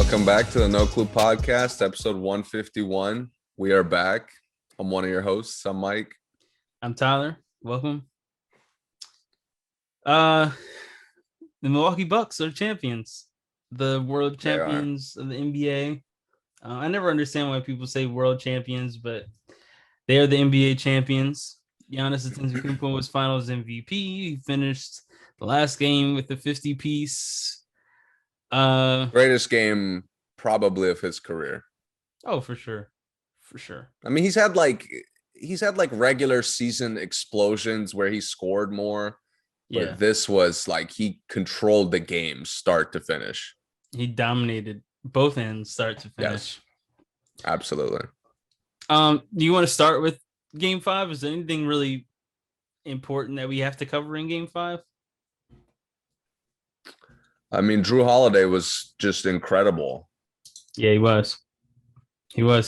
Welcome back to the No Clue Podcast, episode 151. We are back. I'm one of your hosts. I'm Mike. I'm Tyler. Welcome. The Milwaukee Bucks are champions, the world champions of the NBA. I never understand why people say world champions, but they are the NBA champions. Giannis Antetokounmpo was Finals MVP. He finished the last game with a 50-piece. Greatest game probably of his career. Oh, for sure. For sure. I mean, he's had like regular season explosions where he scored more, but this was like he controlled the game start to finish. He dominated both ends start to finish. Yes, absolutely. Do you want to start with Game 5? Is there anything really important that we have to cover in Game 5? I mean, Drew Holiday was just incredible. Yeah, he was.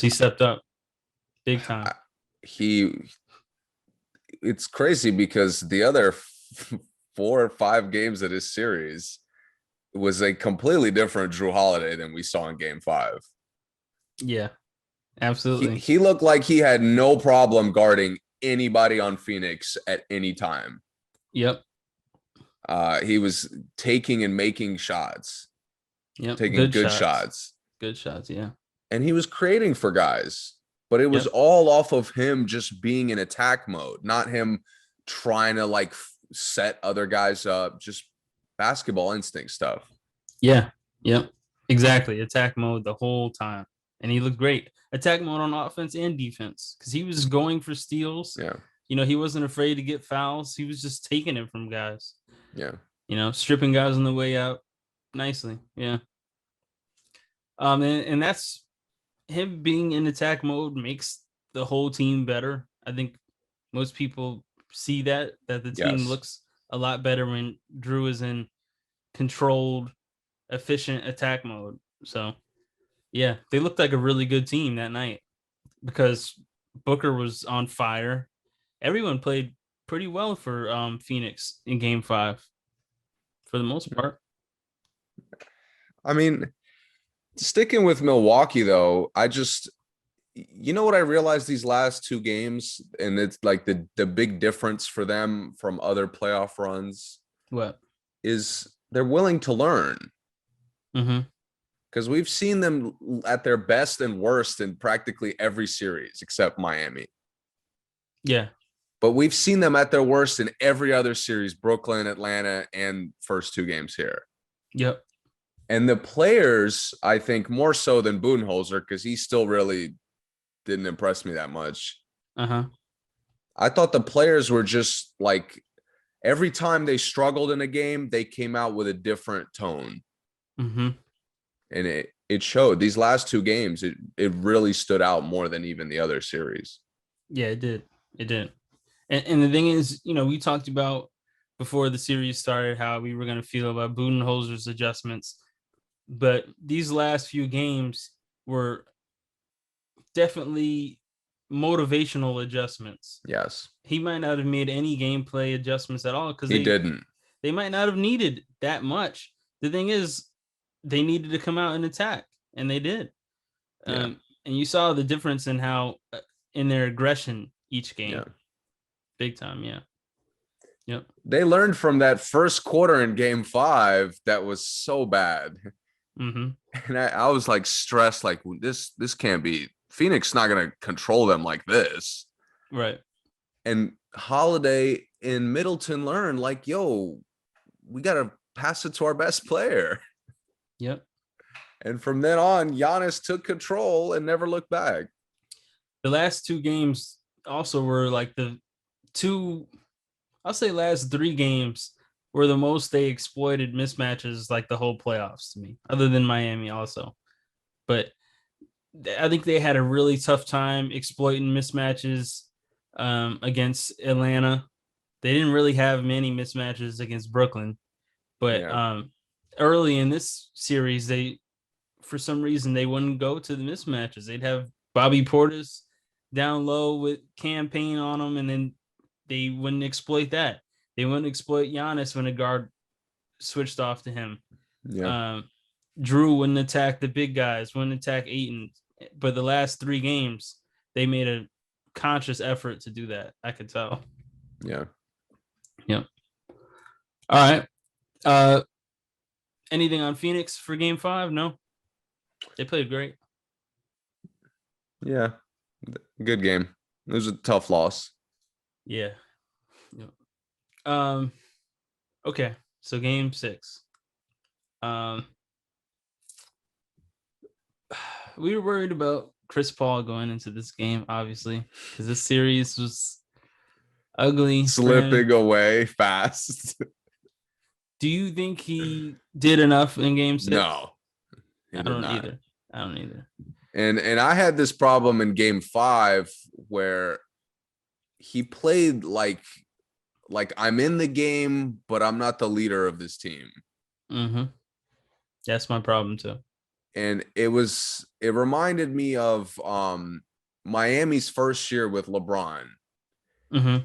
He stepped up big time. It's crazy because the other 4 or 5 games of this series was a completely different Drew Holiday than we saw in Game 5. Yeah, absolutely. He looked like he had no problem guarding anybody on Phoenix at any time. Yep. He was taking and making shots. Yep. Taking good shots. Good shots, yeah. And he was creating for guys, but it was all off of him just being in attack mode, not him trying to like set other guys up, just basketball instinct stuff. Yeah. Yep. Exactly. Attack mode the whole time. And he looked great. Attack mode on offense and defense because he was going for steals. Yeah. You know, he wasn't afraid to get fouls. He was just taking it from guys. Yeah. You know, stripping guys on the way out nicely. Yeah. And that's him being in attack mode makes the whole team better. I think most people see that the team looks a lot better when Drew is in controlled, efficient attack mode. So, yeah, they looked like a really good team that night because Booker was on fire. Everyone played pretty well for Phoenix in Game 5 for the most part. I mean, sticking with Milwaukee, though, you know what I realized these last 2 games, and it's like the big difference for them from other playoff runs. What? Is they're willing to learn. Mm-hmm. Because we've seen them at their best and worst in practically every series except Miami. Yeah. But we've seen them at their worst in every other series, Brooklyn, Atlanta, and first 2 games here. Yep. And the players, I think, more so than Budenholzer, because he still really didn't impress me that much. Uh-huh. I thought the players were just like, every time they struggled in a game, they came out with a different tone. Mm-hmm. And it showed. These last 2 games, it really stood out more than even the other series. Yeah, it did. It did. And the thing is, you know, we talked about before the series started how we were going to feel about Budenholzer's adjustments. But these last few games were definitely motivational adjustments. Yes. He might not have made any gameplay adjustments at all because he didn't. They might not have needed that much. The thing is, they needed to come out and attack, and they did. And you saw the difference in how in their aggression each game. Yeah. Big time, yeah. Yep. They learned from that first quarter in Game 5 that was so bad. Mm-hmm. And I was like stressed, like this can't be. Phoenix not going to control them like this. Right. And Holiday and Middleton learned like, yo, we got to pass it to our best player. Yep. And from then on, Giannis took control and never looked back. The last 2 games also were like last 3 games were the most they exploited mismatches like the whole playoffs to me, other than Miami also. But I think they had a really tough time exploiting mismatches against Atlanta. They didn't really have many mismatches against Brooklyn. But early in this series, for some reason, they wouldn't go to the mismatches. They'd have Bobby Portis down low with campaign on them, and then they wouldn't exploit that. They wouldn't exploit Giannis when a guard switched off to him. Yeah. Drew wouldn't attack the big guys, wouldn't attack Aiton. But the last 3 games, they made a conscious effort to do that. I could tell. Yeah. Yep. All right. Uh, anything on Phoenix for Game 5? No, they played great. Yeah. Good game. It was a tough loss. Yeah. Yep. Okay. So Game 6. We were worried about Chris Paul going into this game, obviously, because this series was ugly. Slipping away fast. Do you think he did enough in Game 6? No, he I did don't not. either. I don't either. And I had this problem in Game 5 where he played like I'm in the game, but I'm not the leader of this team. Mm-hmm. That's my problem too. And it reminded me of Miami's first year with LeBron. Mm-hmm.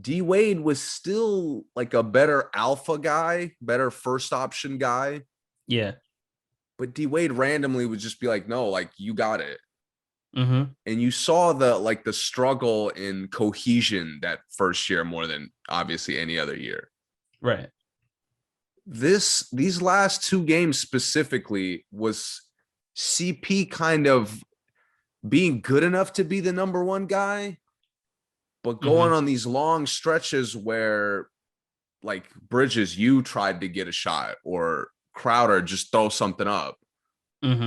D Wade was still like a better alpha guy, better first option guy. Yeah. But D Wade randomly would just be like, no, like you got it. Mm-hmm. And you saw the struggle in cohesion that first year more than obviously any other year. Right. These last 2 games specifically was CP kind of being good enough to be the number 1 guy, but going on these long stretches where like Bridges, you tried to get a shot, or Crowder just throw something up.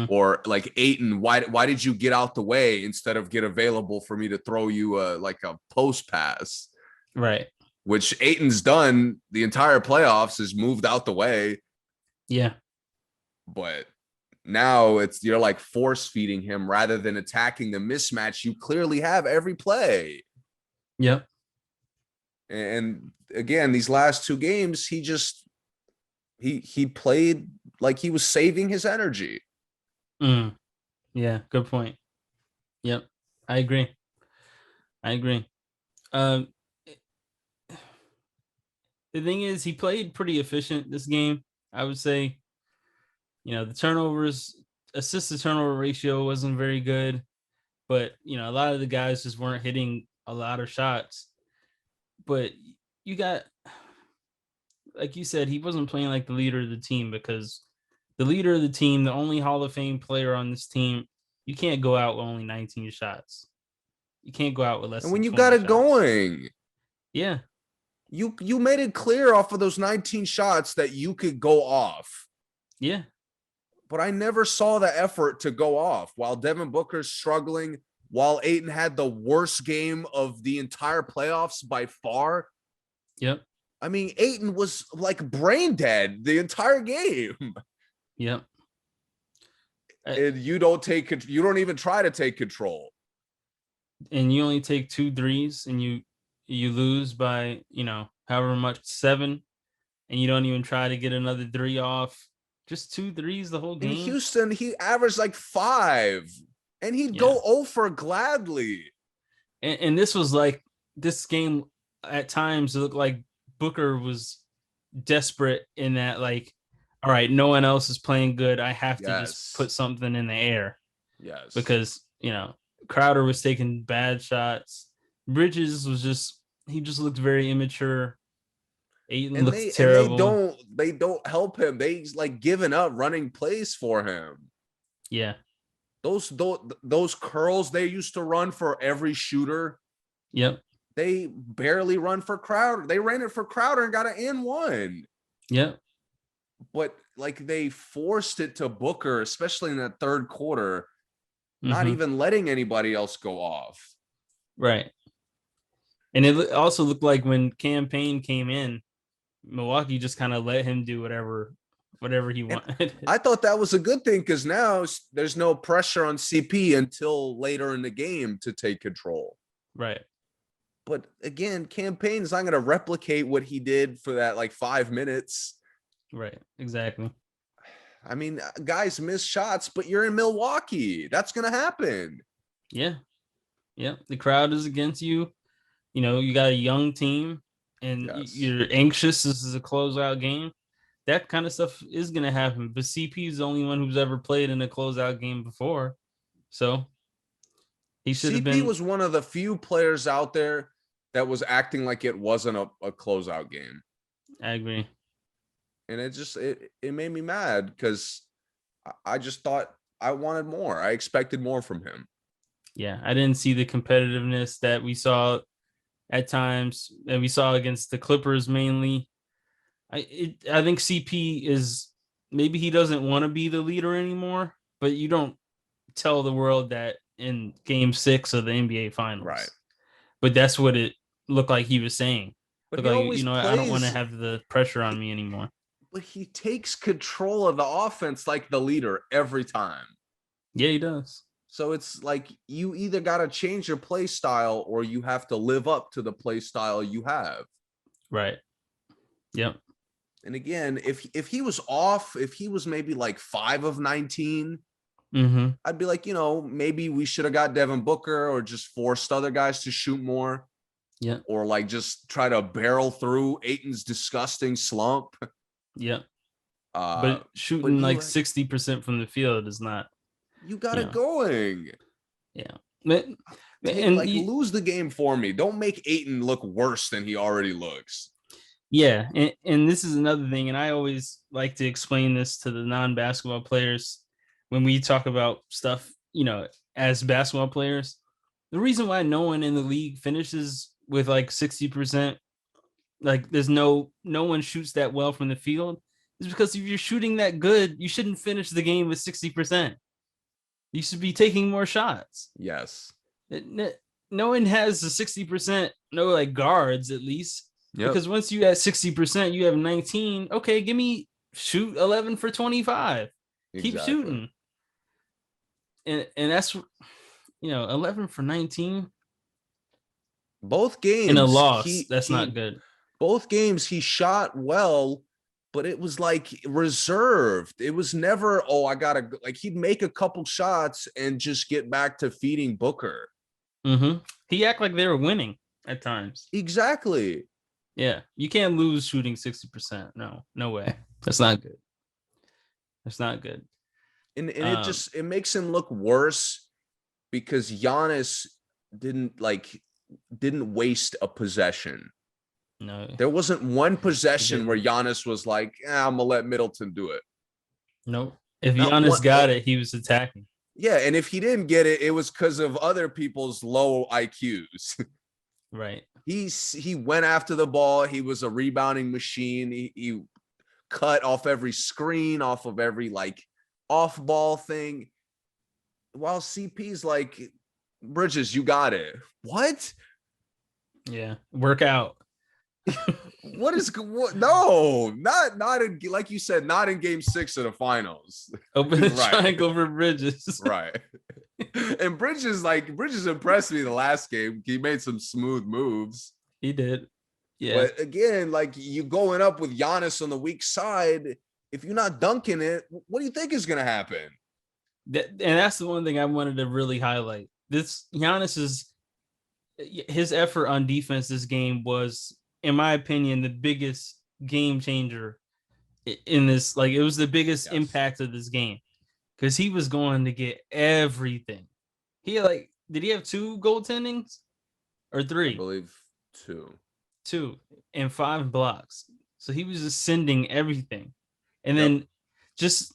Or like Aiton, why did you get out the way instead of get available for me to throw you a post pass? Right. Which Aiton's done the entire playoffs, is moved out the way. Yeah. But now you're like force feeding him rather than attacking the mismatch you clearly have every play. Yep. And again, these last 2 games, he played like he was saving his energy. Yeah, good point. Yep, I agree. The thing is, he played pretty efficient this game. I would say, the turnovers, assist to turnover ratio wasn't very good, but a lot of the guys just weren't hitting a lot of shots. But you got, like you said, he wasn't playing like the leader of the team, because the leader of the team, the only Hall of Fame player on this team, you can't go out with only 19 shots. You can't go out with less. And when than you 20 got it shots. going, yeah, you made it clear off of those 19 shots that you could go off. Yeah. But I never saw the effort to go off while Devin Booker's struggling, while Ayton had the worst game of the entire playoffs by far. Yep. I mean, Ayton was like brain dead the entire game. Yep. And you don't even try to take control. And you only take 2 threes, and you lose by, however much, 7, and you don't even try to get another 3 off. Just 2 threes the whole game. In Houston, he averaged like 5, and he'd go 0 for gladly. And this was like, this game at times it looked like Booker was desperate in that, like, all right, no one else is playing good. I have to just put something in the air. Yes. Because, Crowder was taking bad shots. Bridges was he just looked very immature. Ayton looked terrible. And they don't help him. They like giving up running plays for him. Yeah. Those curls they used to run for every shooter. Yep. They barely run for Crowder. They ran it for Crowder and got an N1. Yep. But like they forced it to Booker, especially in that third quarter, not even letting anybody else go off. Right. And it also looked like when Cam Payne came in, Milwaukee just kind of let him do whatever he wanted. I thought that was a good thing, because now there's no pressure on CP until later in the game to take control. Right. But again, Cam Payne's not going to replicate what he did for that like 5 minutes. Right. Exactly. I mean, guys miss shots, but you're in Milwaukee. That's going to happen. Yeah. Yeah. The crowd is against you. You got a young team, and you're anxious. This is a closeout game. that kind of stuff is going to happen. But CP is the only one who's ever played in a closeout game before. So he should have CP been. was one of the few players out there that was acting like it wasn't a closeout game. I agree. And it made me mad because I just thought I wanted more. I expected more from him. Yeah, I didn't see the competitiveness that we saw at times, and we saw against the Clippers mainly. I think CP is, maybe he doesn't want to be the leader anymore, but you don't tell the world that in Game 6 of the NBA Finals. Right. But that's what it looked like he was saying. But Looked he like, always I don't want to plays, have the pressure on me anymore. but he takes control of the offense like the leader every time. Yeah, he does. So it's like you either got to change your play style or you have to live up to the play style you have. Right. Yep. And again, if he was off, if he was maybe like 5 of 19, I'd be like, maybe we should have got Devin Booker or just forced other guys to shoot more. Yeah. Or like just try to barrel through Ayton's disgusting slump. Yeah. But shooting like 60% from the field is not. You got it going. Yeah. Lose the game for me. Don't make Ayton look worse than he already looks. Yeah. And this is another thing. And I always like to explain this to the non-basketball players when we talk about stuff, as basketball players. The reason why no one in the league finishes with like 60%, like there's no one shoots that well from the field, is because if you're shooting that good, you shouldn't finish the game with 60%. You should be taking more shots. Yes. No one has the 60%, no like guards at least. Yep. Because once you have 60%, you have 19. Okay, give me shoot 11 for 25. Exactly. Keep shooting. And that's 11 for 19. Both games in a loss, that's not good. Both games he shot well, but it was like reserved. It was never, he'd make a couple shots and just get back to feeding Booker. He acted like they were winning at times. Exactly. Yeah, you can't lose shooting 60%. No way. That's not good. That's not good. And it makes him look worse because Giannis didn't waste a possession. No, there wasn't one possession where Giannis was like, I'm gonna let Middleton do it. Nope. If Giannis got it, he was attacking. Yeah, and if he didn't get it, it was because of other people's low IQs. Right. He went after the ball. He was a rebounding machine. He cut off every screen, off of every off ball thing. While CP's like, Bridges, you got it. What? Yeah, work out. No, not in, like you said, not in Game 6 of the finals. Open the triangle for Bridges. Right. And Bridges impressed me the last game. He made some smooth moves. He did. Yeah. But again, you going up with Giannis on the weak side, if you're not dunking it, what do you think is going to happen? And that's the one thing I wanted to really highlight. This his effort on defense this game was, in my opinion, the biggest game changer in this. It was the biggest impact of this game because he was going to get everything. Did he have 2 goaltendings or 3? I believe 2 and 5 blocks. So he was just sending everything. And then just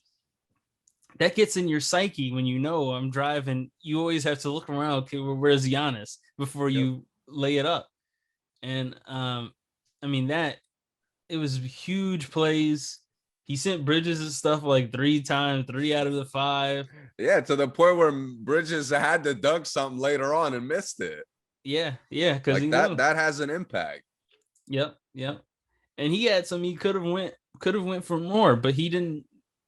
that gets in your psyche when I'm driving. You always have to look around. Okay, well, where's Giannis before you lay it up? And that it was huge plays. He sent Bridges and stuff 3 times, 3 out of the 5. Yeah, to the point where Bridges had to dunk something later on and missed it. Yeah, because that has an impact. Yep. And he had some. He could have went for more, but he didn't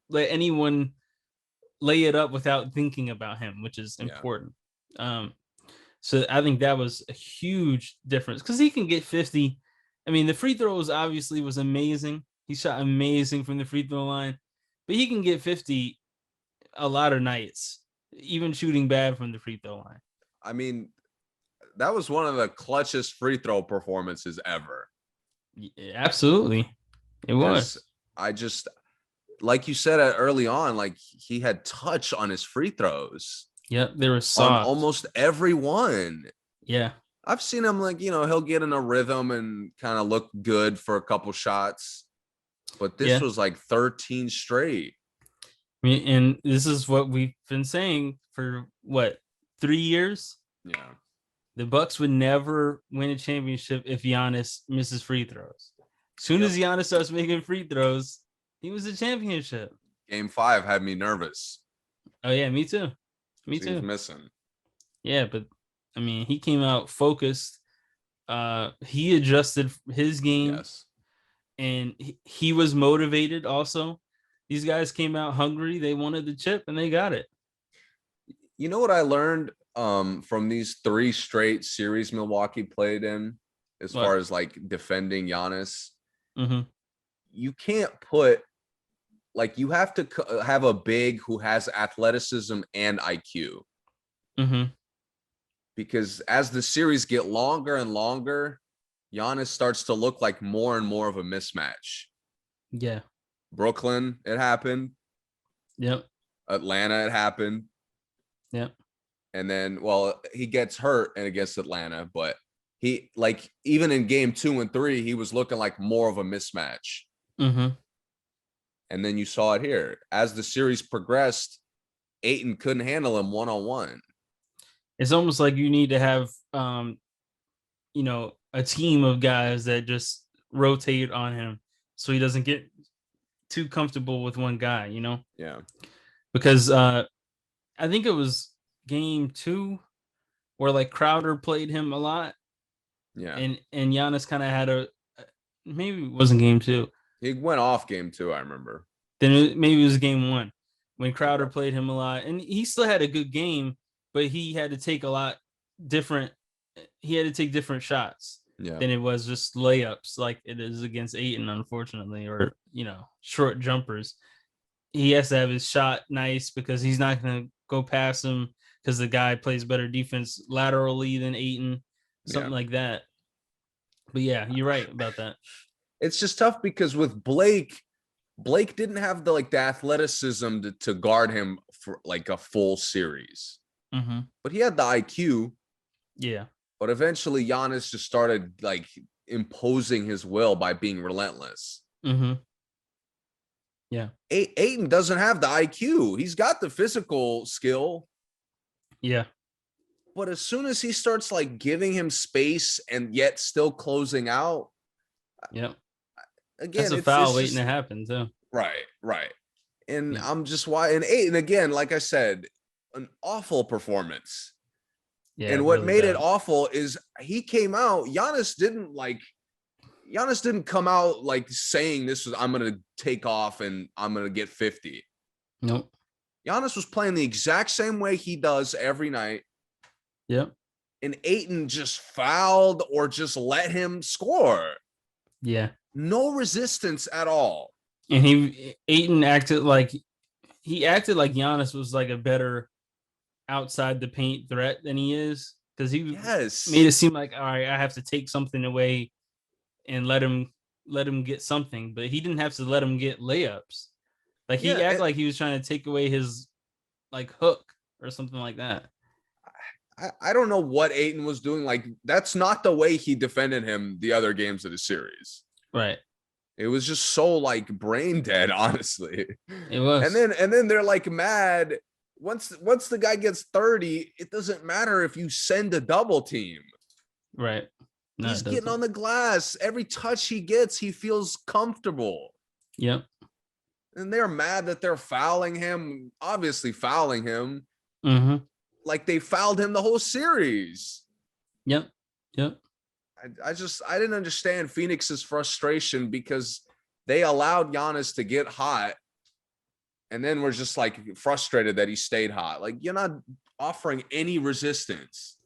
let anyone lay it up without thinking about him, which is important. So I think that was a huge difference because he can get 50. The free throws obviously was amazing. He shot amazing from the free throw line, but he can get 50 a lot of nights, even shooting bad from the free throw line. That was one of the clutchest free throw performances ever. Yeah, absolutely. It was. I just, like you said early on, like he had touch on his free throws Yep, they were on soft. almost every one. Yeah, I've seen him like, he'll get in a rhythm and kind of look good for a couple shots, but this yeah. was like 13 straight. And this is what we've been saying for what, 3 years? Yeah. The Bucks would never win a championship if Giannis misses free throws. As soon Yep. as Giannis starts making free throws, he was a championship. Game 5 had me nervous. Oh yeah, me too. Me He was too. missing. Yeah, but I mean, he came out focused. He adjusted his game, Yes. and he was motivated also. These guys came out hungry. They wanted the chip, and they got it. You know what I learned from these 3 straight series Milwaukee played in, as far What? as like defending Giannis? Mm-hmm. You can't put, like, you have to have a big who has athleticism and IQ, Mm-hmm. because as the series get longer and longer, Giannis starts to look like more and more of a mismatch. Yeah. Brooklyn, it happened. Yep. Atlanta, it happened. Yep. And then, well, he gets hurt and against Atlanta, but he, like, even in game 2 and 3, he was looking like more of a mismatch. Mm-hmm. And then you saw it here. As the series progressed, Ayton couldn't handle him one-on-one. It's almost like you need to have a team of guys that just rotate on him so he doesn't get too comfortable with one guy, Yeah. because I think it was game 2 where like Crowder played him a lot, Yeah. and Giannis kind of had maybe it wasn't game 2. He went off game 2, I remember. Then maybe it was game 1 when Crowder Okay. played him a lot, and he still had a good game, but he had to take a lot different. He had to take different shots Yeah. than it was just layups like it is against Ayton, unfortunately, or short jumpers. He has to have his shot nice because he's not going to go past him because the guy plays better defense laterally than Ayton, something Yeah. like that. But yeah, you're right about that. It's just tough because with Blake didn't have the athleticism to guard him for like a full series. Mm-hmm. But he had the IQ. Yeah. But eventually Giannis just started like imposing his will by being relentless. Mm-hmm. Yeah. Ayton doesn't have the IQ. He's got the physical skill. Yeah. But as soon as he starts like giving him space and yet still closing out, Yep. again, That's a it's foul waiting just, to happen too. right. And Yeah. I'm just and Ayton, again, like I said, an awful performance. Yeah. And what Really made it bad. awful is he came out, Giannis didn't come out like saying this was, I'm going to take off and I'm going to get 50. Nope. Giannis was playing the exact same way he does every night. Yep. And Ayton just fouled or just let him score. Yeah. No resistance at all. And Ayton acted like Giannis was like a better outside the paint threat than he is, because he made it Yes. seem like, all right, I have to take something away and let him get something, but he didn't have to let him get layups. Like he Yeah. acted like he was trying to take away his like hook or something like that. I don't know what Ayton was doing. Like, that's not the way he defended him the other games of the series. Right. It was just so like brain dead, honestly. It was. And then they're like mad. Once the guy gets 30, it doesn't matter if you send a double team. Right. No, He's getting on the glass. Every touch he gets, he feels comfortable. Yep. And they're mad that they're fouling him, obviously fouling him. Mm-hmm. Like they fouled him the whole series. Yep. I didn't understand Phoenix's frustration because they allowed Giannis to get hot. And then we're just like frustrated that he stayed hot. Like, you're not offering any resistance.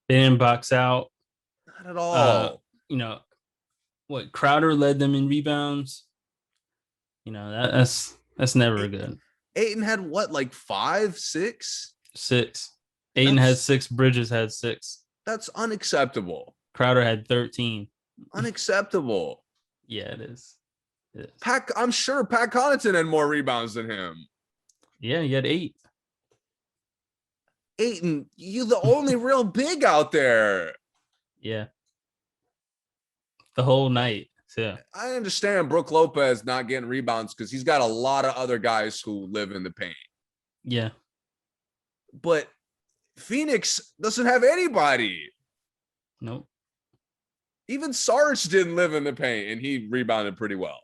They didn't box out. Not at all. What Crowder led them in rebounds. That's never good. Ayton had what, like 5, 6? 6. Ayton had 6. Bridges had 6. That's unacceptable. Crowder had 13. Unacceptable. Yeah, it is. Yes. I'm sure Pat Connaughton had more rebounds than him. Yeah, he had 8. Ayton, you the only real big out there. Yeah, the whole night. So I understand Brooke Lopez not getting rebounds because he's got a lot of other guys who live in the paint. yeah, But Phoenix doesn't have anybody. nope. Even Sarge didn't live in the paint, and he rebounded pretty well.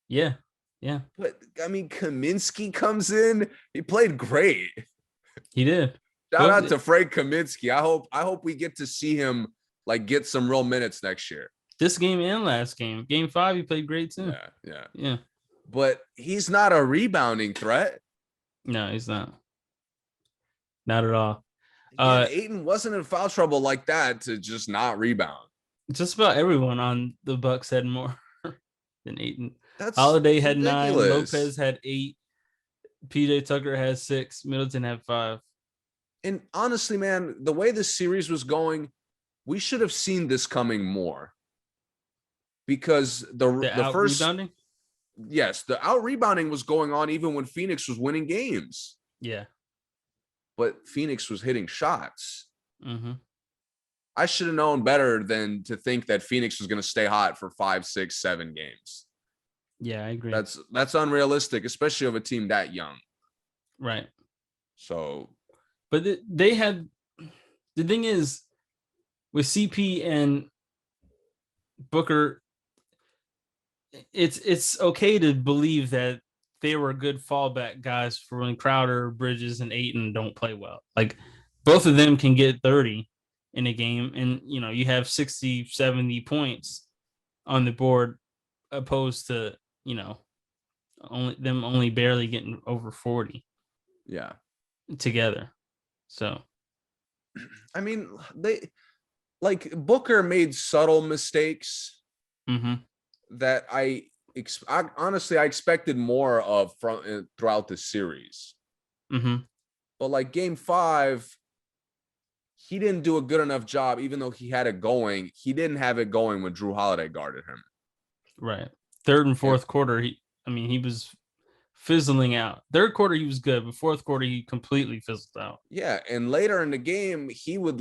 Yeah, yeah, But I mean, Kaminsky comes in. He played great. he did. Shout Both out to Frank Kaminsky. I hope we get to see him like get some real minutes next year. this game and last game. Game 5, he played great too. Yeah, yeah. Yeah. But he's not a rebounding threat. No, he's not. Not at all. Again, Ayton wasn't in foul trouble like that to just not rebound. Just about everyone on the Bucks had more than 8. That's Holiday had ridiculous. 9. Lopez had 8. PJ Tucker has 6. Middleton had 5. And honestly, man, the way this series was going, we should have seen this coming more. Because the first rebounding? yes, the out rebounding was going on even when Phoenix was winning games. Yeah. But Phoenix was hitting shots. Mm-hmm. I should have known better than to think that Phoenix was going to stay hot for 5, 6, 7 games. Yeah, I agree. That's unrealistic, especially of a team that young. Right. So, but they had, the thing is, with CP and Booker, it's okay to believe that they were good fallback guys for when Crowder, Bridges, and Ayton don't play well. Like, both of them can get 30 in a game, and you have 60, 70 points on the board, opposed to only barely getting over 40 yeah. together. So I mean, Booker made subtle mistakes that I honestly expected more of throughout the series. But like game 5, he didn't do a good enough job, even though he had it going. He didn't have it going when Drew Holiday guarded him. Right. Third and fourth quarter, he was fizzling out. Third quarter, he was good, but fourth quarter, he completely fizzled out. Yeah, and later in the game, he would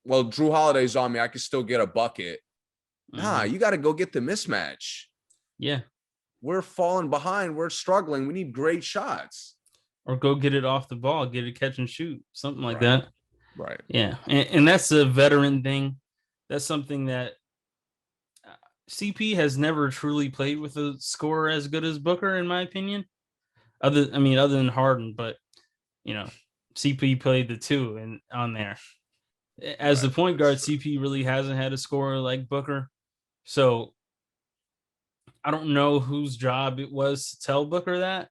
well, Drew Holiday's on me. I can still get a bucket. Nah, you got to go get the mismatch. Yeah. We're falling behind. We're struggling. We need great shots. Or go get it off the ball, get a catch and shoot, something like that. Right. Yeah. And that's a veteran thing. That's something that CP has never truly played with a scorer as good as Booker, in my opinion. Other than Harden, but CP played the 2 and on there. As the point guard, CP really hasn't had a scorer like Booker. So I don't know whose job it was to tell Booker that,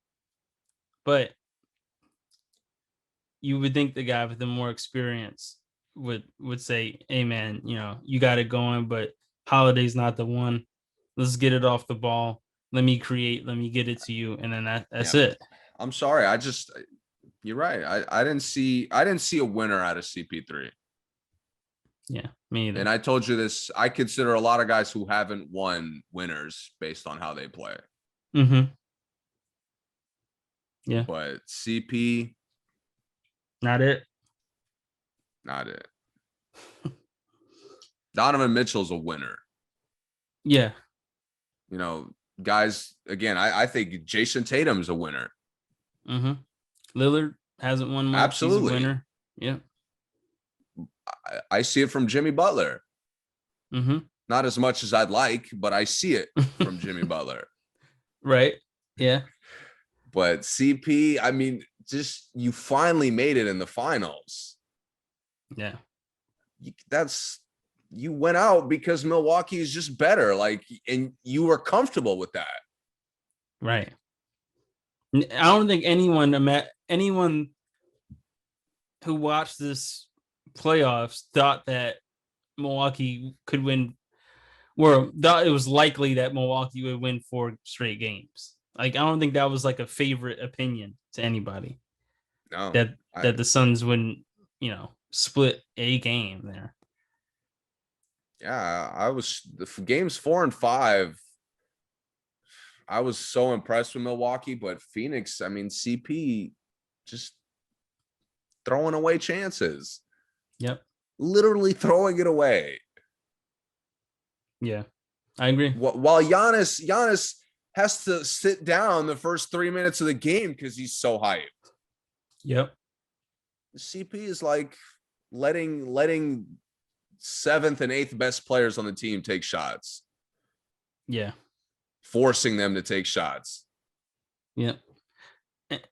but you would think the guy with the more experience would say, "Hey man, you got it going, but Holiday's not the one. Let's get it off the ball. Let me create. Let me get it to you, and then that's it." I'm sorry. You're right. I didn't see a winner out of CP3. Yeah, me either. And I told you this. I consider a lot of guys who haven't won winners based on how they play. Yeah. But CP, not it. Donovan Mitchell's a winner. Yeah. Guys, again, I think Jason Tatum's a winner. Lillard hasn't won much. Absolutely. He's a winner. Yeah. I see it from Jimmy Butler. Not as much as I'd like, but I see it from Jimmy Butler. Right. Yeah. But CP, just you finally made it in the finals. Yeah. You went out because Milwaukee is just better. And you were comfortable with that. Right. I don't think anyone who watched this playoffs thought that Milwaukee could win, or thought it was likely that Milwaukee would win 4 straight games. I don't think that was like a favorite opinion to anybody. No, that the Suns wouldn't, split a game there. Yeah, the games 4 and 5. I was so impressed with Milwaukee, but Phoenix, I mean, CP just throwing away chances, Yep. literally throwing it away. Yeah, I agree. While Giannis has to sit down the first 3 minutes of the game because he's so hyped. Yep. CP is like letting seventh and eighth best players on the team take shots, Yeah. forcing them to take shots. Yep.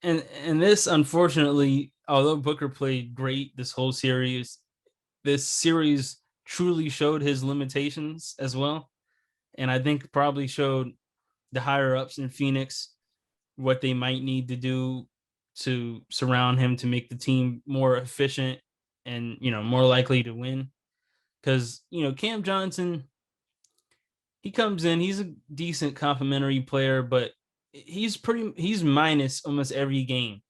And this, unfortunately, although Booker played great this whole series, this series truly showed his limitations as well. And I think probably showed the higher ups in Phoenix what they might need to do to surround him to make the team more efficient and, more likely to win. Because, Cam Johnson, he comes in, he's a decent complimentary player, but he's minus almost every game.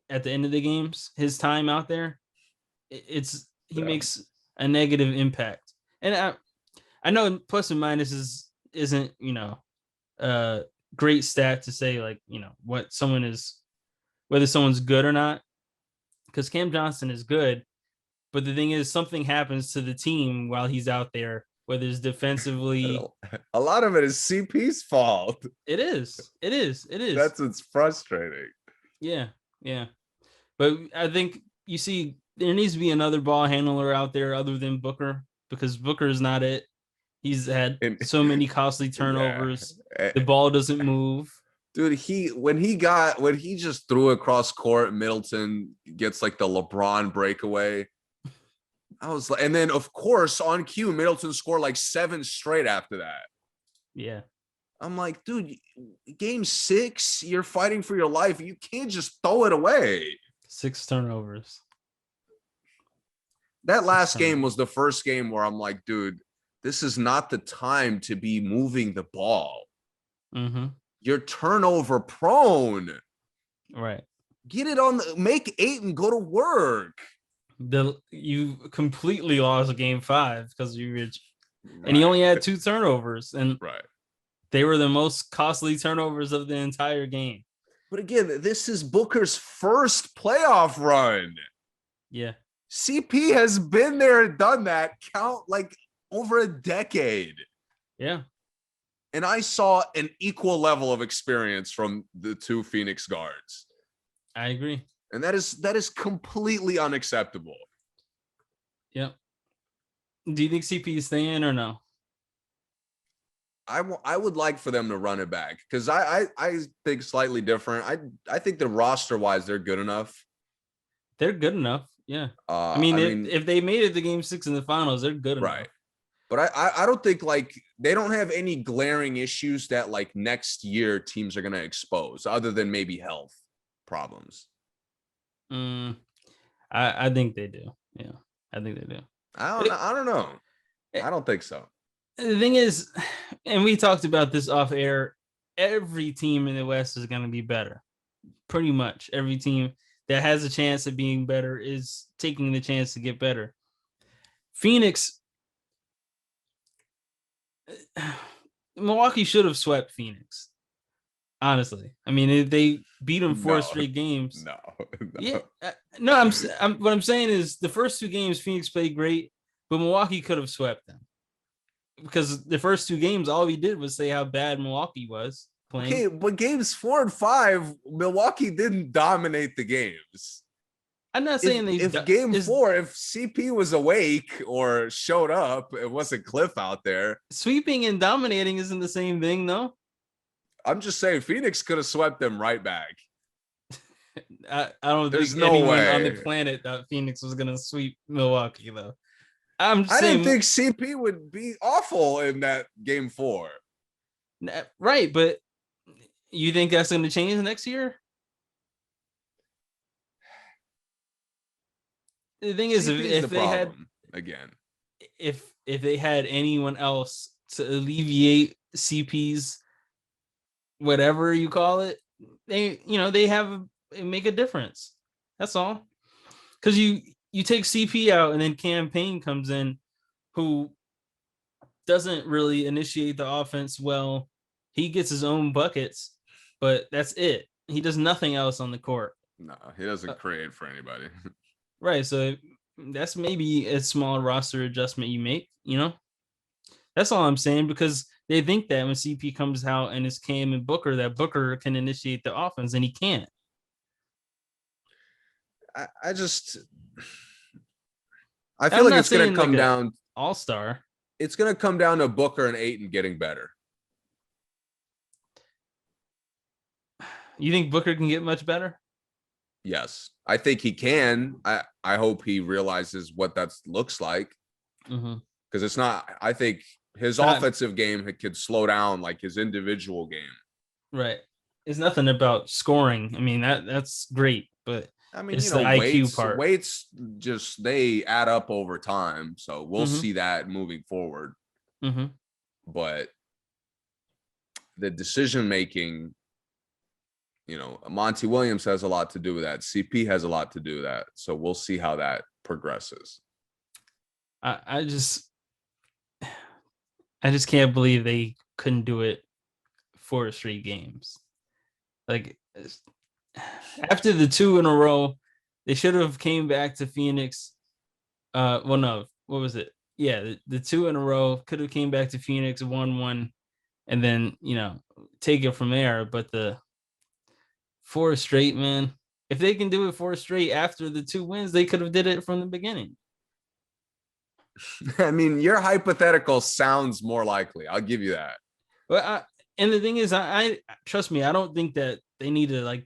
At the end of the games, his time out there, he makes a negative impact. And I know plus and minuses isn't, a great stat to say, like, what someone is, whether someone's good or not, because Cam Johnson is good. But the thing is, something happens to the team while he's out there, whether it's defensively. A lot of it is CP's fault. It is. That's what's frustrating. Yeah. But I think you see there needs to be another ball handler out there other than Booker, because Booker is not it. He's had so many costly turnovers. Yeah. The ball doesn't move. Dude, when he just threw across court, Middleton gets like the LeBron breakaway. I was like, and then of course on cue, Middleton scored like 7 straight after that. Yeah. I'm like, dude, game 6, you're fighting for your life. You can't just throw it away. 6 turnovers. That last game was the first game where I'm like, dude, this is not the time to be moving the ball. Mm-hmm. You're turnover prone. Right. Get it on make 8 and go to work. You completely lost game 5 because and he only had 2 turnovers, and they were the most costly turnovers of the entire game. But again, this is Booker's first playoff run. Yeah. CP has been there and done that like over a decade. Yeah. And I saw an equal level of experience from the 2 Phoenix guards. I agree. And that is completely unacceptable. Yep. Do you think CP is staying or no? I would like for them to run it back because I think slightly different. I think the roster wise they're good enough. They're good enough. Yeah. I mean, if they made it to game 6 in the finals, they're good enough. Right. But I don't think like they don't have any glaring issues that like next year teams are going to expose other than maybe health problems. I think they do. Yeah, I think they do. I don't know. I don't think so. The thing is, and we talked about this off air, every team in the West is going to be better. Pretty much every team that has a chance of being better is taking the chance to get better. Phoenix, Milwaukee should have swept Phoenix. Honestly, I mean, they beat them 4 straight games. No. Yeah, no. What I'm saying is the first 2 games Phoenix played great, but Milwaukee could have swept them because the first 2 games, all we did was say how bad Milwaukee was playing. Okay, but games 4 and 5, Milwaukee didn't dominate the games. I'm not saying if game 4, if CP was awake or showed up, it wasn't Cliff out there. Sweeping and dominating isn't the same thing, though. I'm just saying Phoenix could have swept them right back. I don't There's think no anyone way on the planet thought Phoenix was going to sweep Milwaukee, though. I didn't think CP would be awful in that game 4. Right, but you think that's going to change next year? The thing is, if they had again, if they had anyone else to alleviate CP's whatever you call it, they make a difference. That's all. Because you take CP out and then Campaign comes in, who doesn't really initiate the offense well. He gets his own buckets, but that's it. He does nothing else on the court. No, he doesn't create for anybody. Right. So that's maybe a small roster adjustment you make, you know? That's all I'm saying, because they think that when CP comes out and it's Cam and Booker, that Booker can initiate the offense, and he can't. I just I feel I'm like not it's gonna saying like come a down. all-star. It's gonna come down to Booker and Ayton getting better. You think Booker can get much better? Yes, I think he can. I hope he realizes what that looks like, Mm-hmm. because it's not. I think his Not offensive game could slow down like his individual game. right. It's nothing about scoring. I mean, that's great, but I mean, it's the IQ part. weights just they add up over time. So we'll Mm-hmm. see that moving forward. Mm-hmm. But the decision making, Monty Williams has a lot to do with that. CP has a lot to do with that. So we'll see how that progresses. I just can't believe they couldn't do it 4 straight games. Like after the 2 in a row, they should have came back to Phoenix. Well, no, what was it? Yeah, the 2 in a row could have came back to Phoenix, 1-1, and then take it from there. But the 4 straight, man, if they can do it 4 straight after the 2 wins, they could have did it from the beginning. I mean, your hypothetical sounds more likely. I'll give you that. But and the thing is, I trust me, I don't think that they need to like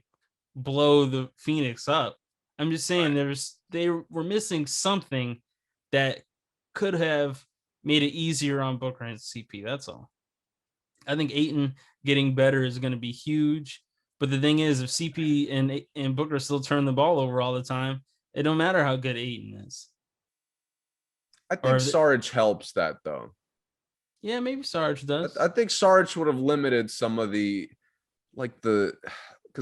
blow the Phoenix up. I'm just saying Right. they were missing something that could have made it easier on Booker and CP. That's all. I think Ayton getting better is going to be huge. But the thing is, if CP and Booker still turn the ball over all the time, it don't matter how good Ayton is. I think Or Sarge helps that though. yeah, maybe Sarge does. I think Sarge would have limited some of because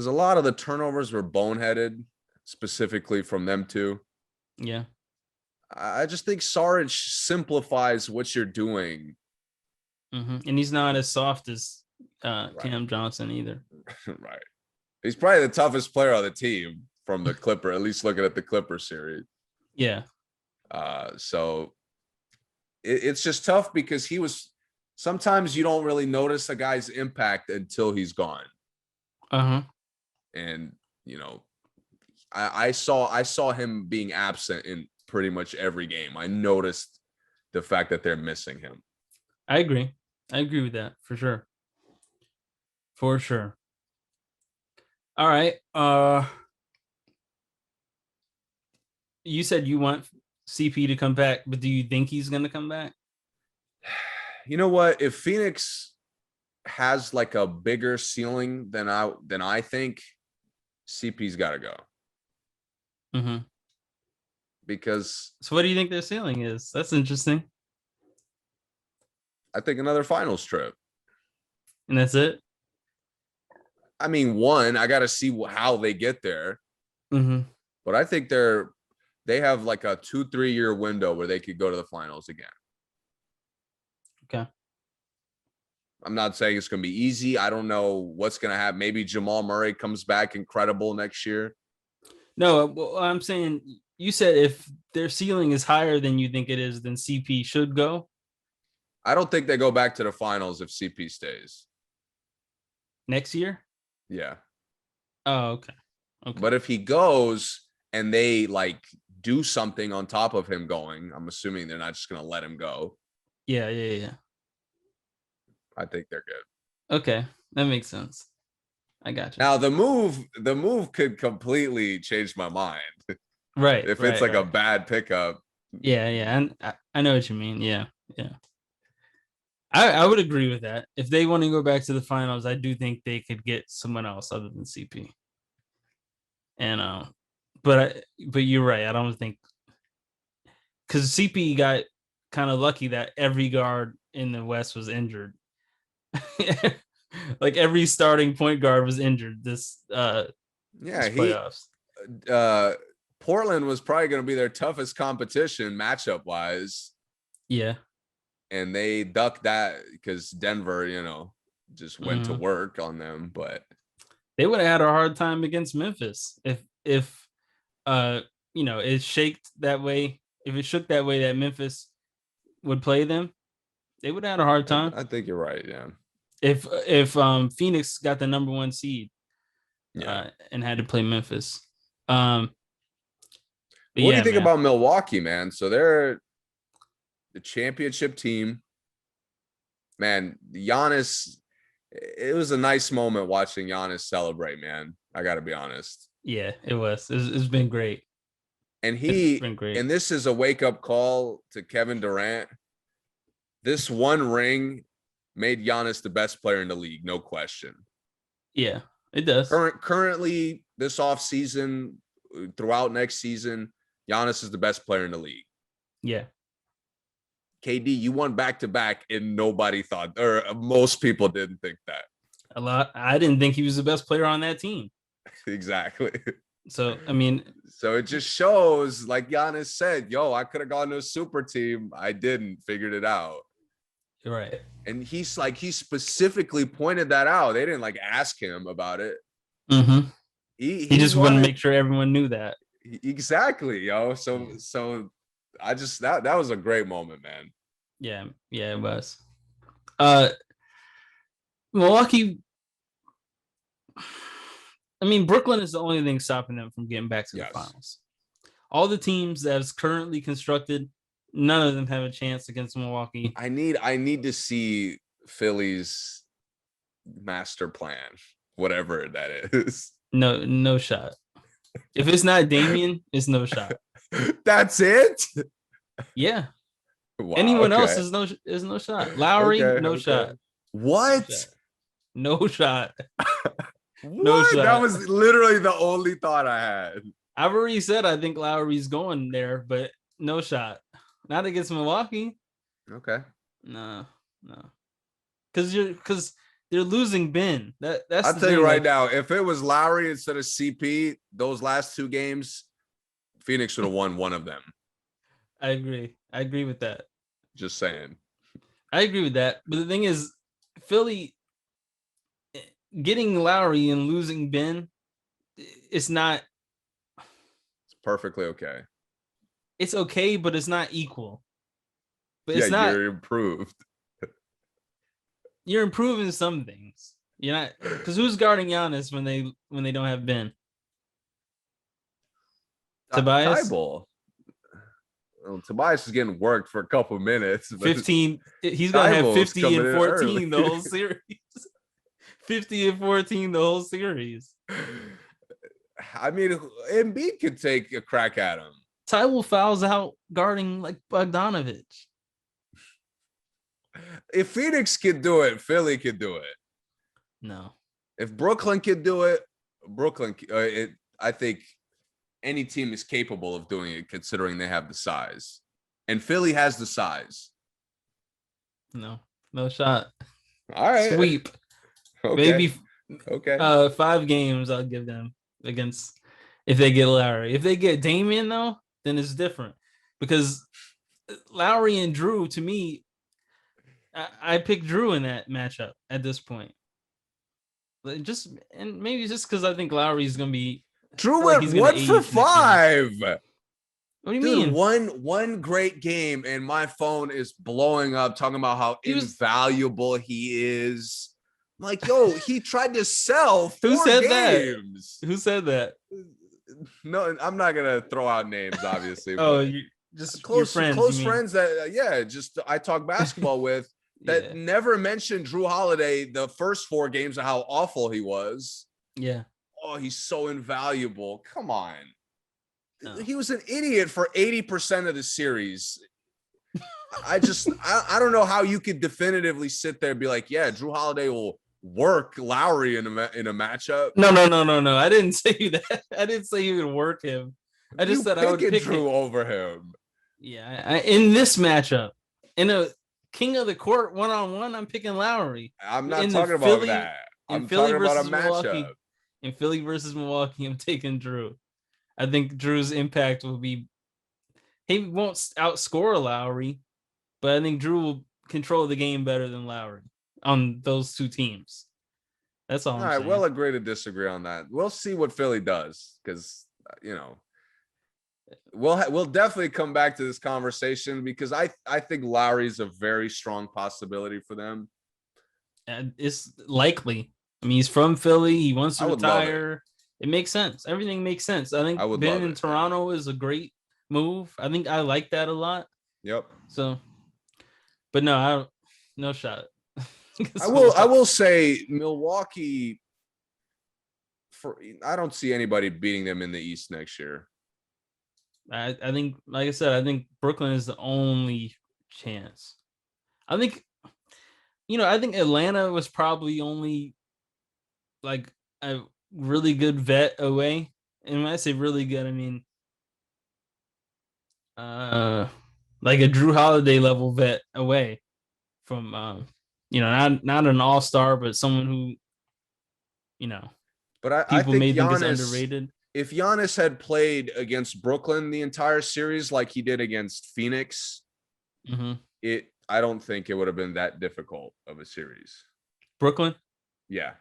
a lot of the turnovers were boneheaded, specifically from them two. Yeah. I just think Sarge simplifies what you're doing. Mm-hmm. And he's not as soft as Right. Cam Johnson either. Right. He's probably the toughest player on the team from the Clipper, at least looking at the Clipper series. Yeah. So it's just tough because sometimes you don't really notice a guy's impact until he's gone. Uh-huh. And, I saw him being absent in pretty much every game. I noticed the fact that they're missing him. I agree. I agree with that for sure. For sure. All right. You said you want CP to come back, but do you think he's going to come back? You know what? If Phoenix has like a bigger ceiling than I think, CP's got to go. Mm-hmm. Because So what do you think their ceiling is? That's interesting. I think another finals trip. And that's it? I mean, one, I got to see how they get there. Mm-hmm. But I think they have like a 2-3 year window where they could go to the finals again. Okay. I'm not saying it's going to be easy. I don't know what's going to happen. Maybe Jamal Murray comes back incredible next year. No, well, I'm saying you said if their ceiling is higher than you think it is, then CP should go. I don't think they go back to the finals if CP stays. Next year? Yeah. Oh, okay. Okay. But if he goes and they like do something on top of him going, I'm assuming they're not just going to let him go. Yeah. I think they're good. Okay. That makes sense. I got you. Now the move could completely change my mind. Right. If it's like a bad pickup. Yeah. And I know what you mean. Yeah. I would agree with that. If they want to go back to the finals, I do think they could get someone else other than CP. And but you're right. I don't think because CP got kind of lucky that every guard in the West was injured. Like every starting point guard was injured this playoffs. Portland was probably going to be their toughest competition matchup wise. Yeah. And they ducked that because Denver, just went to Mhm. work on them. But They would have had a hard time against Memphis if uh it shaked that way. If it shook that way that Memphis would play them, they would have had a hard time. I think you're right. Yeah. If Phoenix got the number 1 seed Yeah. and had to play Memphis. Um but What do you yeah, think man. about Milwaukee, man? So they're the championship team. Man, Giannis, it was a nice moment watching Giannis celebrate, man. I got to be honest. Yeah, it was. It's been great. And It's he, been great. and this is a wake up call to Kevin Durant. This one ring made Giannis the best player in the league, no question. Yeah, it does. Currently, this offseason, throughout next season, Giannis is the best player in the league. Yeah. KD, you won back to back, and nobody thought, or most people didn't think that. A lot. I didn't think he was the best player on that team. Exactly. So, I mean, So it just shows, like Giannis said, yo, I could have gone to a super team. I didn't, figured it out. you're right. And he's like, he specifically pointed that out. They didn't like ask him about it. Mm-hmm. He just wanted to make sure everyone knew that. Exactly, yo. So I just that was a great moment, man. Yeah, it was. Milwaukee. I mean, Brooklyn is the only thing stopping them from getting back to the finals. All the teams that is currently constructed, none of them have a chance against Milwaukee. I need to see Philly's master plan, whatever that is. No shot. If it's not Damian, it's no shot. That's it. Yeah. Wow, Anyone else is no shot. Lowry, no shot. What? No shot. No shot. That was literally the only thought I had. I've already said I think Lowry's going there, but no shot. Not against Milwaukee. Okay. No. Because they're losing Ben. That's I'll tell you right now, if it was Lowry instead of CP, those last 2 games, Phoenix would have won one of them. I agree with that. Just saying. I agree with that. But the thing is, Philly getting Lowry and losing Ben, it's not. It's perfectly okay. It's okay, but it's not equal. But yeah, it's not. You're improved. You're improving some things. You're not, because who's guarding Giannis when they don't have Ben? Tobias. Well, Tobias is getting worked for a couple minutes. 15. He's gonna have 50 and 14 early. the whole series. 50 and 14 the whole series. I mean, Embiid could take a crack at him. Tybal fouls out guarding like Bogdanovich. If Phoenix could do it, Philly could do it. No. If Brooklyn could do it, I think any team is capable of doing it, considering they have the size. And Philly has the size. No shot. All right. Sweep. Okay. Maybe 5 games I'll give them against if they get Lowry. If they get Damian, though, then it's different. Because Lowry and Drew, to me, I pick Drew in that matchup at this point. Maybe just because I think Lowry's gonna be. Drew went 1 for 5. What do you mean? One great game, and my phone is blowing up talking about how invaluable he is. I'm like, yo, he tried to sell 4 games. Who said that? No, I'm not gonna throw out names, obviously. You just close friends that just I talk basketball with that never mentioned Drew Holiday the first 4 games of how awful he was. Yeah. Oh, he's so invaluable. Come on. No. He was an idiot for 80% of the series. I don't know how you could definitively sit there and be like, yeah, Drew Holiday will work Lowry in a matchup. No. I didn't say that. I didn't say you would work him. I just said I would pick Drew over him. Yeah, in this matchup, in a king of the court 1-on-1, I'm picking Lowry. I'm not talking about that. I'm talking about a matchup. In Philly versus Milwaukee, I'm taking Drew. I think Drew's impact will be. He won't outscore Lowry, but I think Drew will control the game better than Lowry. on those two teams. That's all All I'm right, saying. we'll agree to disagree on that. We'll see what Philly does because you know we'll definitely come back to this conversation because I think Lowry's a very strong possibility for them. And it's likely. I mean, he's from Philly. He wants to I would love it. retire. It makes sense. Everything makes sense. I think I would being love in it. Toronto is a great move. I think I like that a lot. Yep. So, but no, I don't, no shot. I will say Milwaukee I don't see anybody beating them in the East next year. I think, like I said, I think Brooklyn is the only chance. I think, I think Atlanta was probably only like a really good vet away. And when I say really good, I mean like a Drew Holiday level vet away from not an all-star, but someone who, you know, But I people think may think is Giannis, underrated. if Giannis had played against Brooklyn the entire series like he did against Phoenix, Mm-hmm. I don't think it would have been that difficult of a series. Brooklyn? Yeah.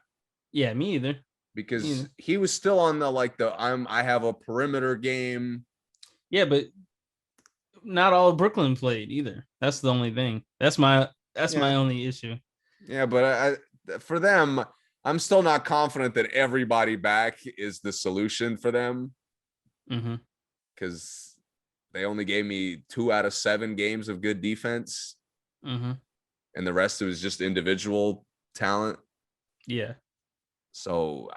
Yeah, me either. Me Because either. he was still on I have a perimeter game. Yeah, but not all of Brooklyn played either. That's the only thing. That's my Yeah. only issue. Yeah, but for them, I'm still not confident that everybody back is the solution for them Mm-hmm. because they only gave me 2 out of 7 games of good defense, Mm-hmm. and the rest it was just individual talent. Yeah. So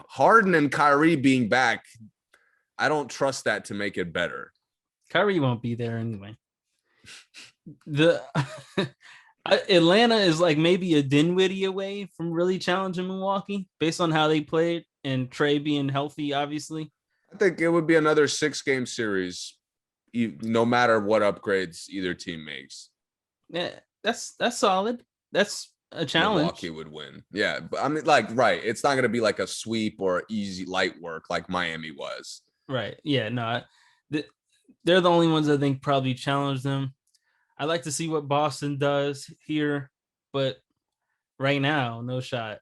Harden and Kyrie being back, I don't trust that to make it better. Kyrie won't be there anyway. The Atlanta is like maybe a Dinwiddie away from really challenging Milwaukee based on how they played and Trey being healthy, obviously. I think it would be another 6-game series, no matter what upgrades either team makes. Yeah, that's solid. That's a Milwaukee challenge. would win. Yeah, but I mean, like, right. It's not going to be like a sweep or easy light work like Miami was. Right. Yeah, no. They're the only ones I think probably challenge them. I'd like to see what Boston does here, but right now, no shot.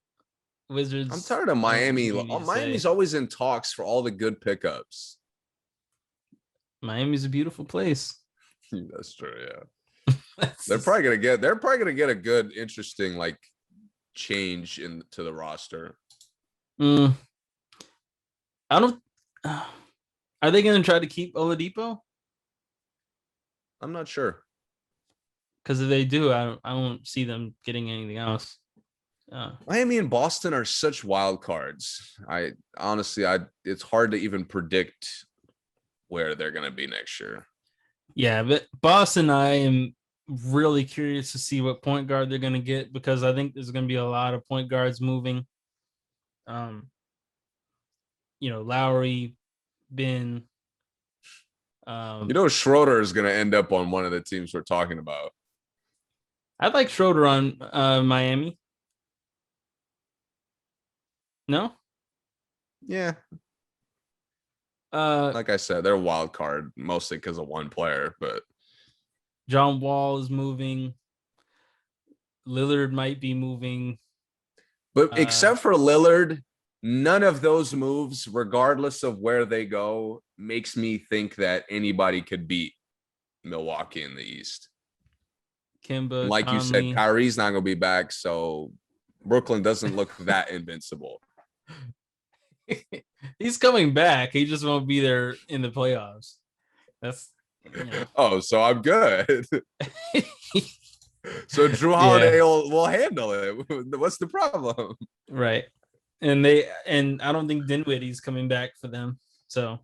I'm Wizards, tired of I don't Miami. think we need to Miami's say. always in talks for all the good pickups. Miami's a beautiful place. That's true. Yeah. That's They're just, probably gonna get a good, interesting like change into the roster. mm, I don't. Are they going to try to keep Oladipo? I'm not sure. Because if they do, I don't see them getting anything else. Miami and Boston are such wild cards. I honestly, it's hard to even predict where they're gonna be next year. Yeah, but Boston, I am really curious to see what point guard they're going to get because I think there's going to be a lot of point guards moving. Um, Lowry, Ben. Schroeder is gonna end up on one of the teams we're talking about. I'd like Schroeder on Miami. No? Yeah, Uh, like I said, they're a wild card mostly because of one player, but John Wall is moving. Lillard might be moving. except for Lillard, none of those moves, regardless of where they go, makes me think that anybody could beat Milwaukee in the East. Kimba, Like you said, Conley. Kyrie's not gonna be back, so Brooklyn doesn't look that invincible. He's coming back. He just won't be there in the playoffs. That's Oh, so I'm good. So Drew yeah, Holiday will handle it. What's the problem? right. And I don't think Dinwiddie's coming back for them. So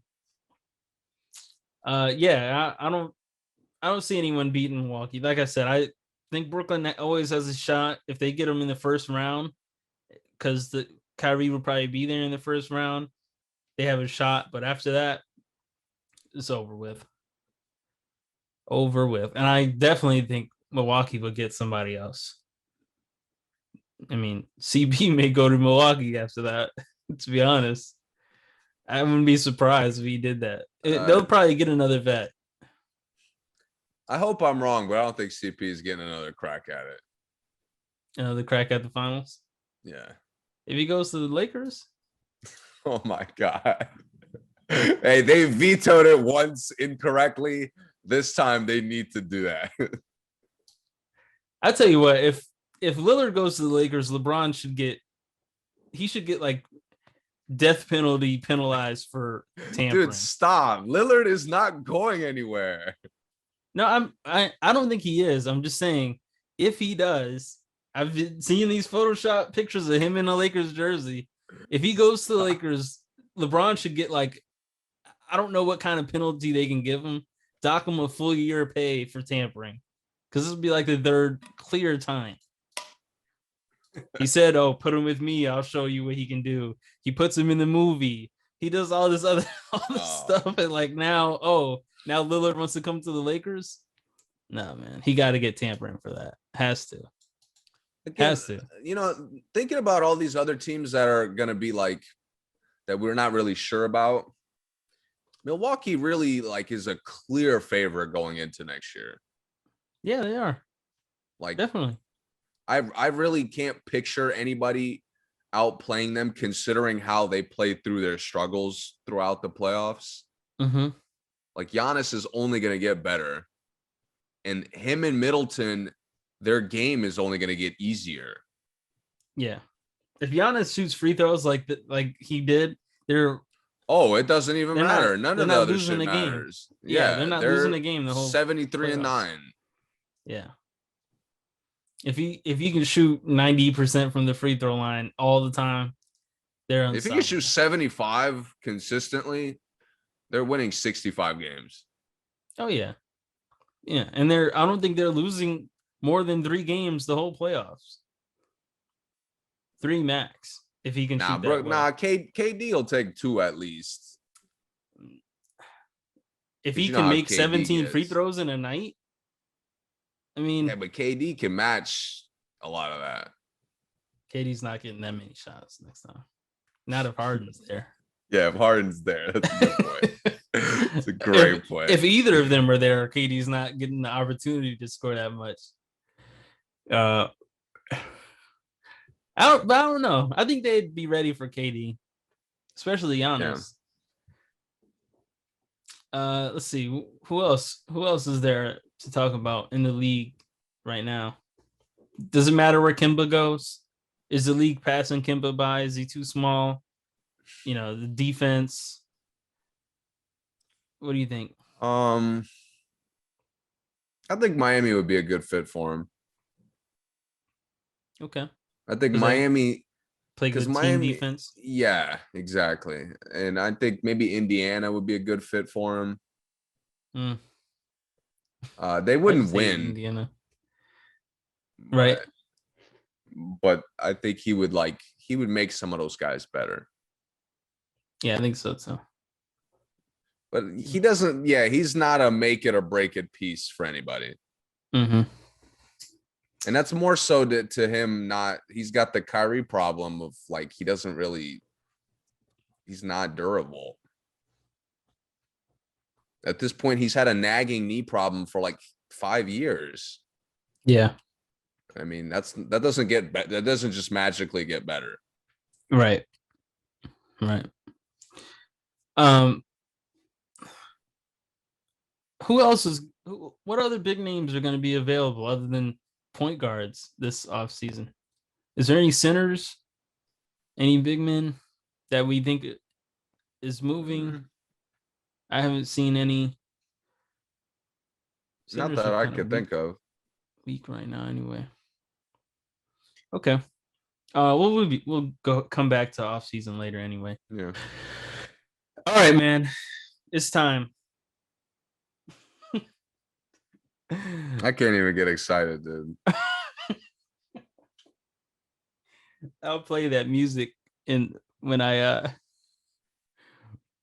yeah, I don't see anyone beating Milwaukee. Like I said, I think Brooklyn always has a shot if they get them in the first round because the Kyrie will probably be there in the first round. They have a shot, but after that, it's over with. Over with. And I definitely think Milwaukee will get somebody else. I mean, CB may go to Milwaukee after that, to be honest. I wouldn't be surprised if he did that. They'll probably get another vet. I hope I'm wrong, but I don't think CP is getting another crack at it. Another crack at the finals. Yeah. If he goes to the Lakers, Oh my God. Hey, they vetoed it once incorrectly. This time they need to do that. I tell you what, if Lillard goes to the Lakers, LeBron should get like death penalty penalized for tampering. Dude, stop. Lillard is not going anywhere. No, I don't think he is. I'm just saying if he does, I've been seeing these Photoshop pictures of him in a Lakers jersey. If he goes to the Lakers, LeBron should get like, I don't know what kind of penalty they can give him. Dock him a full year pay for tampering, because this would be like the third clear time. He said, "Oh, put him with me. I'll show you what he can do." He puts him in the movie. He does all this stuff, and like now Lillard wants to come to the Lakers. No, man, he got to get tampering for that. Has to. Again, Has to. You know, thinking about all these other teams that are going to be like that we're not really sure about. Milwaukee really like is a clear favorite going into next year. Yeah, they are. Like Definitely. I really can't picture anybody outplaying them considering how they played through their struggles throughout the playoffs. Mm-hmm. Like Giannis is only going to get better. And him and Middleton, their game is only going to get easier. Yeah. If Giannis shoots free throws like he did, it doesn't even matter. None of the other shit matters. Yeah, they're not losing a game the whole 73-9. Yeah. If he can shoot 90% from the free throw line all the time, they're unstoppable. If he can shoot 75 consistently, they're winning 65 games. Oh yeah. Yeah, and I don't think they're losing more than 3 games the whole playoffs. 3 max if he can shoot that well. KD will take 2 at least. If he can make 17 free throws in a night, I mean, yeah, but KD can match a lot of that. KD's not getting that many shots next time. Not if Harden's there. Yeah, if Harden's there, that's a good point. It's a great point. If either of them are there, KD's not getting the opportunity to score that much. I don't know. I think they'd be ready for KD, especially Giannis. Yeah. Let's see. Who else is there to talk about in the league right now? Does it matter where Kemba goes? Is the league passing Kemba by? Is he too small? You know, the defense. What do you think? I think Miami would be a good fit for him. Okay. I think Miami play good team defense. Yeah, exactly. And I think maybe Indiana would be a good fit for him. They wouldn't win. Indiana. Right. But I think he would make some of those guys better. Yeah, I think so too. But he doesn't, he's not a make it or break it piece for anybody. Mm-hmm. And that's more so to him, he's got the Kyrie problem of like, he's not durable. At this point, he's had a nagging knee problem for like 5 years. Yeah. I mean, that doesn't just magically get better. Right. Right. What other big names are going to be available other than point guards this offseason? Is there any centers, any big men that we think is moving? I haven't seen any. Not that I could think of. Weak right now, anyway. Okay. We'll come back to offseason later anyway. Yeah. All right, man. It's time. I can't even get excited, dude. I'll play that music when I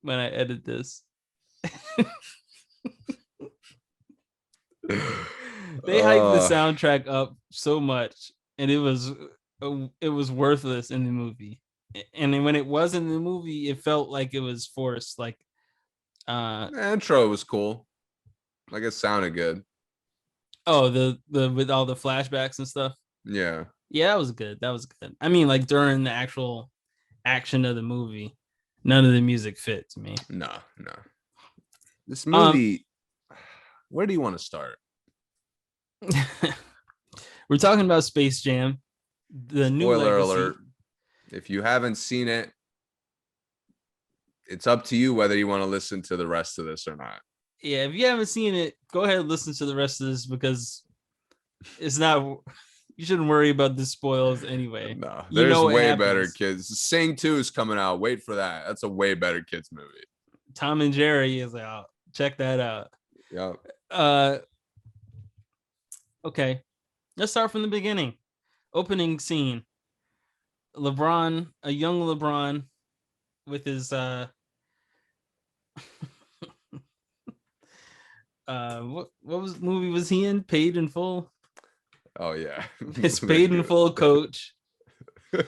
edit this. They hyped the soundtrack up so much, and it was worthless in the movie. And then when it was in the movie, it felt like it was forced. Like, the intro was cool. Like it sounded good. Oh, the with all the flashbacks and stuff. Yeah. Yeah, that was good. That was good. I mean, like during the actual action of the movie, none of the music fit to me. No, no. This Um, movie, where do you want to start? we're talking about Space Jam, the new Spoiler alert. legacy. If you haven't seen it, it's up to you whether you want to listen to the rest of this or not. Yeah, if you haven't seen it, go ahead and listen to the rest of this because it's not. You shouldn't worry about the spoils anyway. No, You there's know what way better happens. kids. Sing 2 is coming out. Wait for that. That's a way better kids movie. Tom and Jerry is out. Check that out. Yeah. Uh, okay, let's start from the beginning. Opening scene. LeBron, a young LeBron, with his what was movie was he in? Paid in Full. Oh yeah. His Paid in Full coach. He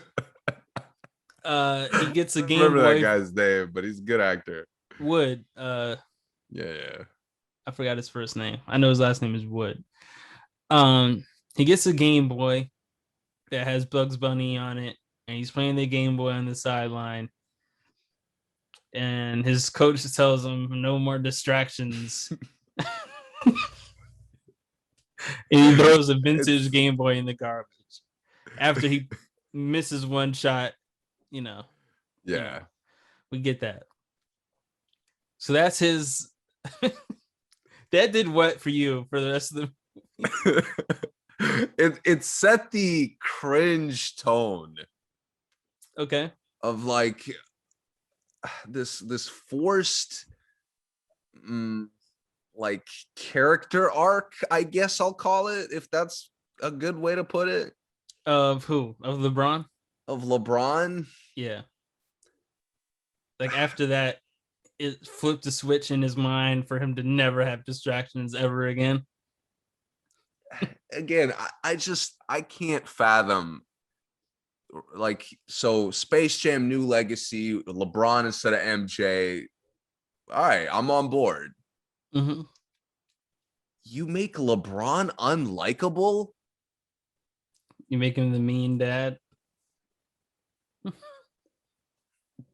gets a I Game remember that Boy. guy's name, but he's a good actor. Wood. Yeah. I forgot his first name. I know his last name is Wood. He gets a Game Boy that has Bugs Bunny on it, and he's playing the Game Boy on the sideline. And his coach tells him no more distractions. And he throws a vintage Game Boy in the garbage after he misses one shot. Yeah. We get that. So that's his. That did what for you for the rest of the. It set the cringe tone. Okay. Of like this forced like character arc, I guess I'll call it, if that's a good way to put it. Of who? Of LeBron? Of LeBron. Yeah. Like after that, it flipped a switch in his mind for him to never have distractions ever again. Again, I can't fathom, like, so Space Jam New Legacy, LeBron instead of MJ. All right, I'm on board. Mm-hmm. You make LeBron unlikable? You make him the mean dad?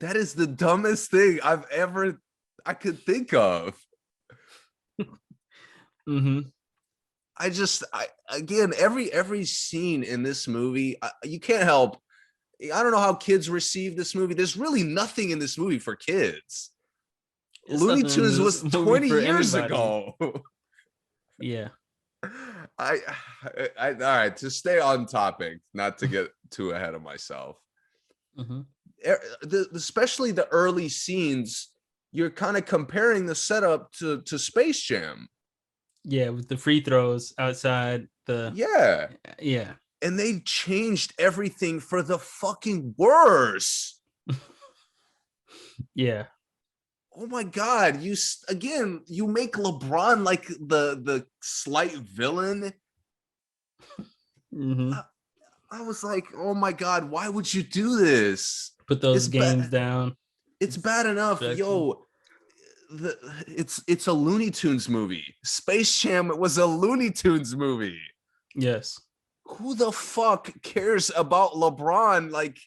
That is the dumbest thing I could think of. Mm-hmm. Again, every scene in this movie, you can't help. I don't know how kids receive this movie. There's really nothing in this movie for kids. Looney Tunes was 20 years ago. Yeah. All right, to stay on topic, not to get too ahead of myself. Mm-hmm. Especially the early scenes, you're kind of comparing the setup to Space Jam. Yeah, with the free throws outside the. Yeah. And they changed everything for the fucking worse. Yeah. Oh my God. You make LeBron like the slight villain. Mm-hmm. I was like, oh my God, why would you do this? Put those games down. It's bad enough. Yo, it's a Looney Tunes movie. Space Jam was a Looney Tunes movie. Yes. Who the fuck cares about LeBron like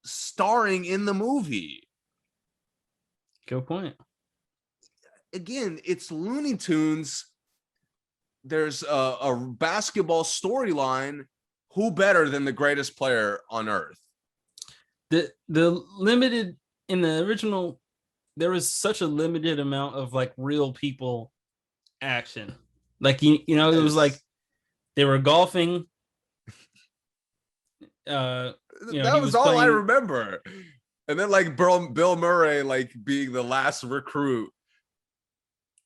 starring in the movie? Good point. Again, it's Looney Tunes. There's a basketball storyline. Who better than the greatest player on earth? The limited in the original, there was such a limited amount of like real people action. Like it was like they were golfing. That was all I remember. And then like Bill Murray like being the last recruit.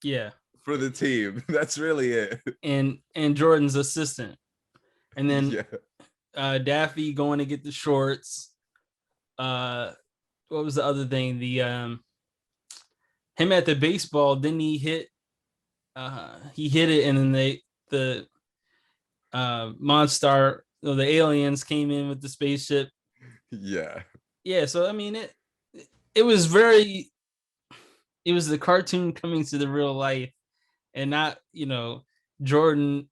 Yeah. For the team. That's really it. And Jordan's assistant. And then Daffy going to get the shorts. What was the other thing? The him at the baseball, didn't he hit he hit it, and then the Monstar, the aliens came in with the spaceship. Yeah, so I mean it was the cartoon coming to the real life, and not Jordan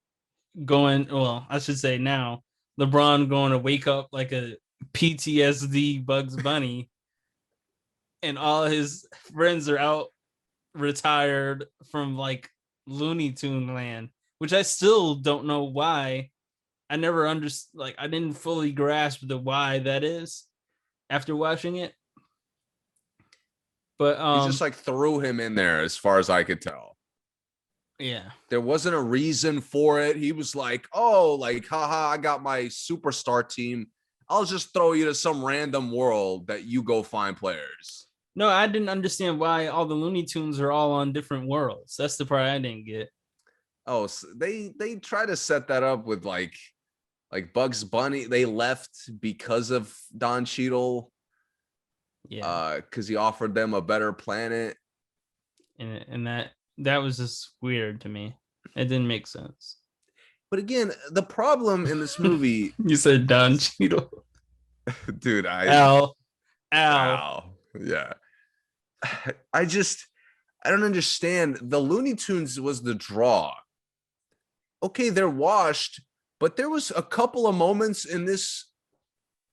going, well, I should say now LeBron going to wake up like a PTSD Bugs Bunny, and all his friends are out retired from like Looney Tune land, which I still don't know why. I never understood, like, I didn't fully grasp the why that is after watching it. But He just like threw him in there, as far as I could tell. yeah. There wasn't a reason for it. He was like, oh, like, haha, I got my superstar team. I'll just throw you to some random world that you go find players. No, I didn't understand why all the Looney Tunes are all on different worlds. That's the part I didn't get. Oh, so they try to set that up with like Bugs Bunny. They left because of Don Cheadle, Yeah. because he offered them a better planet. And that was just weird to me. It didn't make sense. But again, the problem in this movie, You said Don Cheadle. dude, Al. wow, yeah. I don't understand. The Looney Tunes was the draw. Okay, they're washed, but there was a couple of moments in this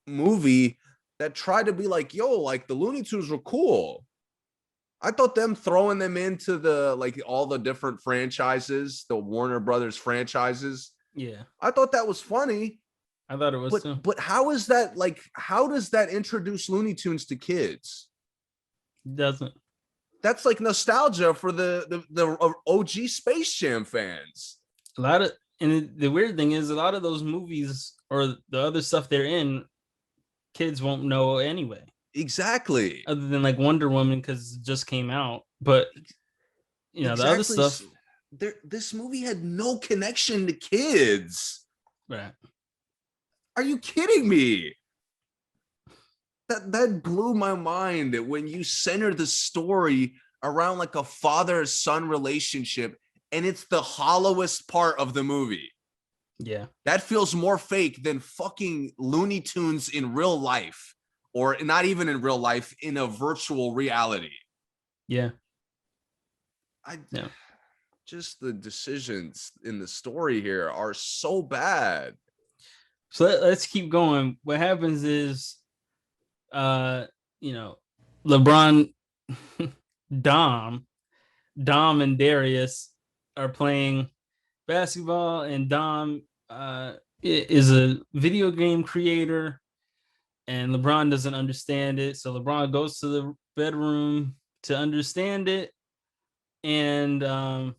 movie that tried to be like, yo, like the Looney Tunes were cool. I thought them throwing them into the like all the different franchises, the Warner Brothers franchises. Yeah. I thought that was funny. I thought it was too. But how is that like how does that introduce Looney Tunes to kids? Doesn't. That's like nostalgia for the OG Space Jam fans. A lot of, and the weird thing is a lot of those movies or the other stuff they're in, kids won't know anyway. Exactly. Other than like Wonder Woman because it just came out. But you know, the other stuff. This movie had no connection to kids. Right. Are you kidding me? That blew my mind that when you center the story around like a father-son relationship and it's the hollowest part of the movie. Yeah. That feels more fake than fucking Looney Tunes in real life, or not even in real life, in a virtual reality. Yeah. Yeah. Just the decisions in the story here are so bad. So let's keep going. What happens is, you know, LeBron, Dom and Darius are playing basketball, and Dom is a video game creator, and LeBron doesn't understand it. So LeBron goes to the bedroom to understand it, and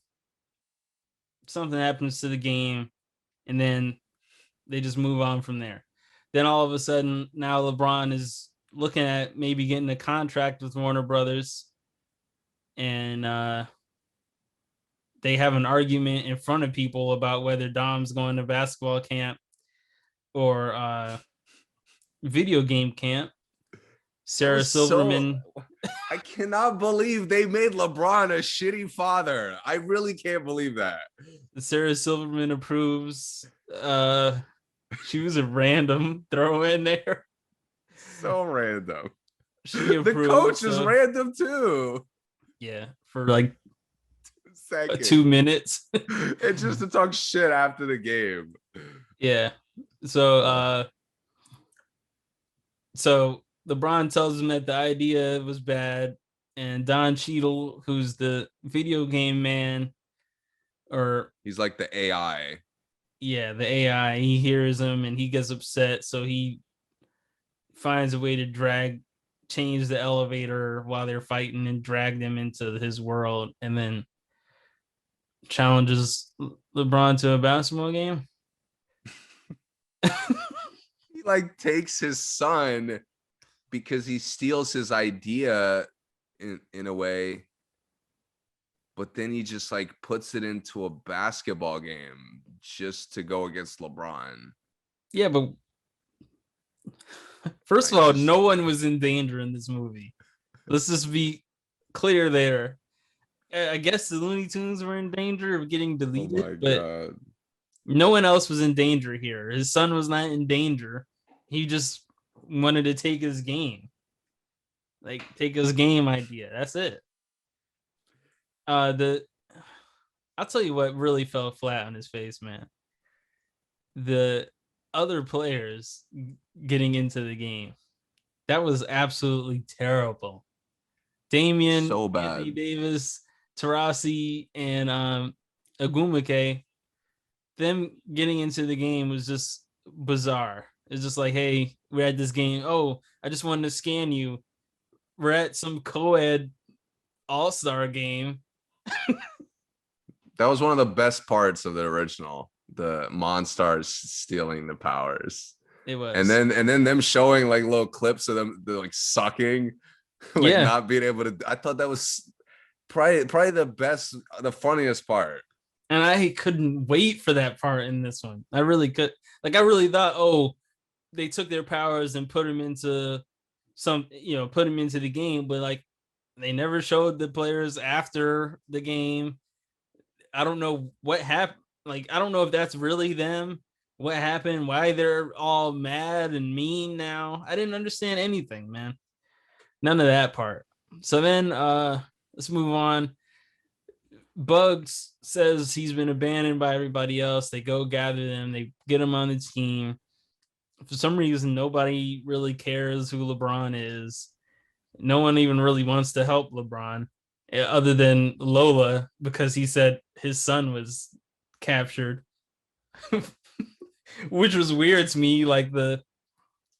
something happens to the game, and then they just move on from there. Then all of a sudden, now LeBron is looking at maybe getting a contract with Warner Brothers, and they have an argument in front of people about whether Dom's going to basketball camp or video game camp. Sarah Silverman. I cannot believe they made LeBron a shitty father. I really can't believe that. Sarah Silverman approves. She was a random throw in there. So random. She approves, the coach is random too. Yeah, for like 2 minutes. It's just to talk shit after the game. Yeah. So LeBron tells him that the idea was bad, and Don Cheadle, who's the video game man, or he's like the AI. Yeah, the AI, he hears him and he gets upset, so he finds a way to change the elevator while they're fighting and drag them into his world, and then challenges LeBron to a basketball game. He like takes his son because he steals his idea in a way, but then he just like puts it into a basketball game just to go against LeBron. Yeah, but first of all, no one was in danger in this movie. Let's just be clear there. I guess the Looney Tunes were in danger of getting deleted, but no one else was in danger here. His son was not in danger. He just wanted to take his game. Like, take his game idea. That's it. I'll tell you what really fell flat on his face, man. The other players getting into the game. That was absolutely terrible. Damian, So Anthony bad. Davis, Tarasi, and Agumake, them getting into the game was just bizarre. It's just like, hey, we're at this game. Oh, I just wanted to scan you. We're at some co-ed all-star game. That was one of the best parts of the original. The Monstars stealing the powers. It And was. then them showing like little clips of them like sucking, like Yeah. not being able to. I thought that was probably the best, the funniest part. And I couldn't wait for that part in this one. I really could. Like, I really thought, oh, they took their powers and put them into put them into the game, but like they never showed the players after the game. I don't know what happened. Like, I don't know if that's really them. What happened? Why they're all mad and mean now? I didn't understand anything, man. None of that part. So then let's move on. Bugs says he's been abandoned by everybody else. They go gather them, they get him on the team. For some reason, nobody really cares who LeBron is. No one even really wants to help LeBron, other than Lola, because he said his son was captured, which was weird to me. Like,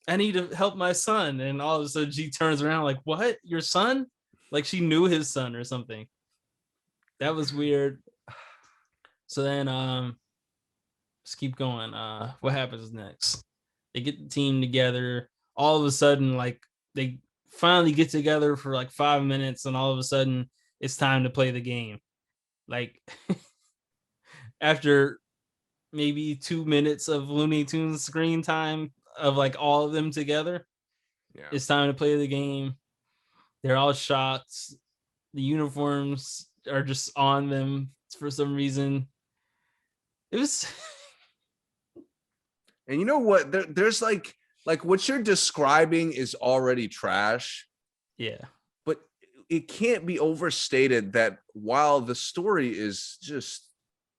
I need to help my son, and all of a sudden she turns around like, "What? Your son?" Like she knew his son or something. That was weird. So then, let's keep going. What happens next? They get the team together. All of a sudden, like, they finally get together for like 5 minutes, and all of a sudden it's time to play the game. Like, after maybe 2 minutes of Looney Tunes screen time of like all of them together, Yeah. it's time to play the game. They're all shots. The uniforms are just on them for some reason. It was And you know what? There's like what you're describing is already trash, yeah. but it can't be overstated that while the story is just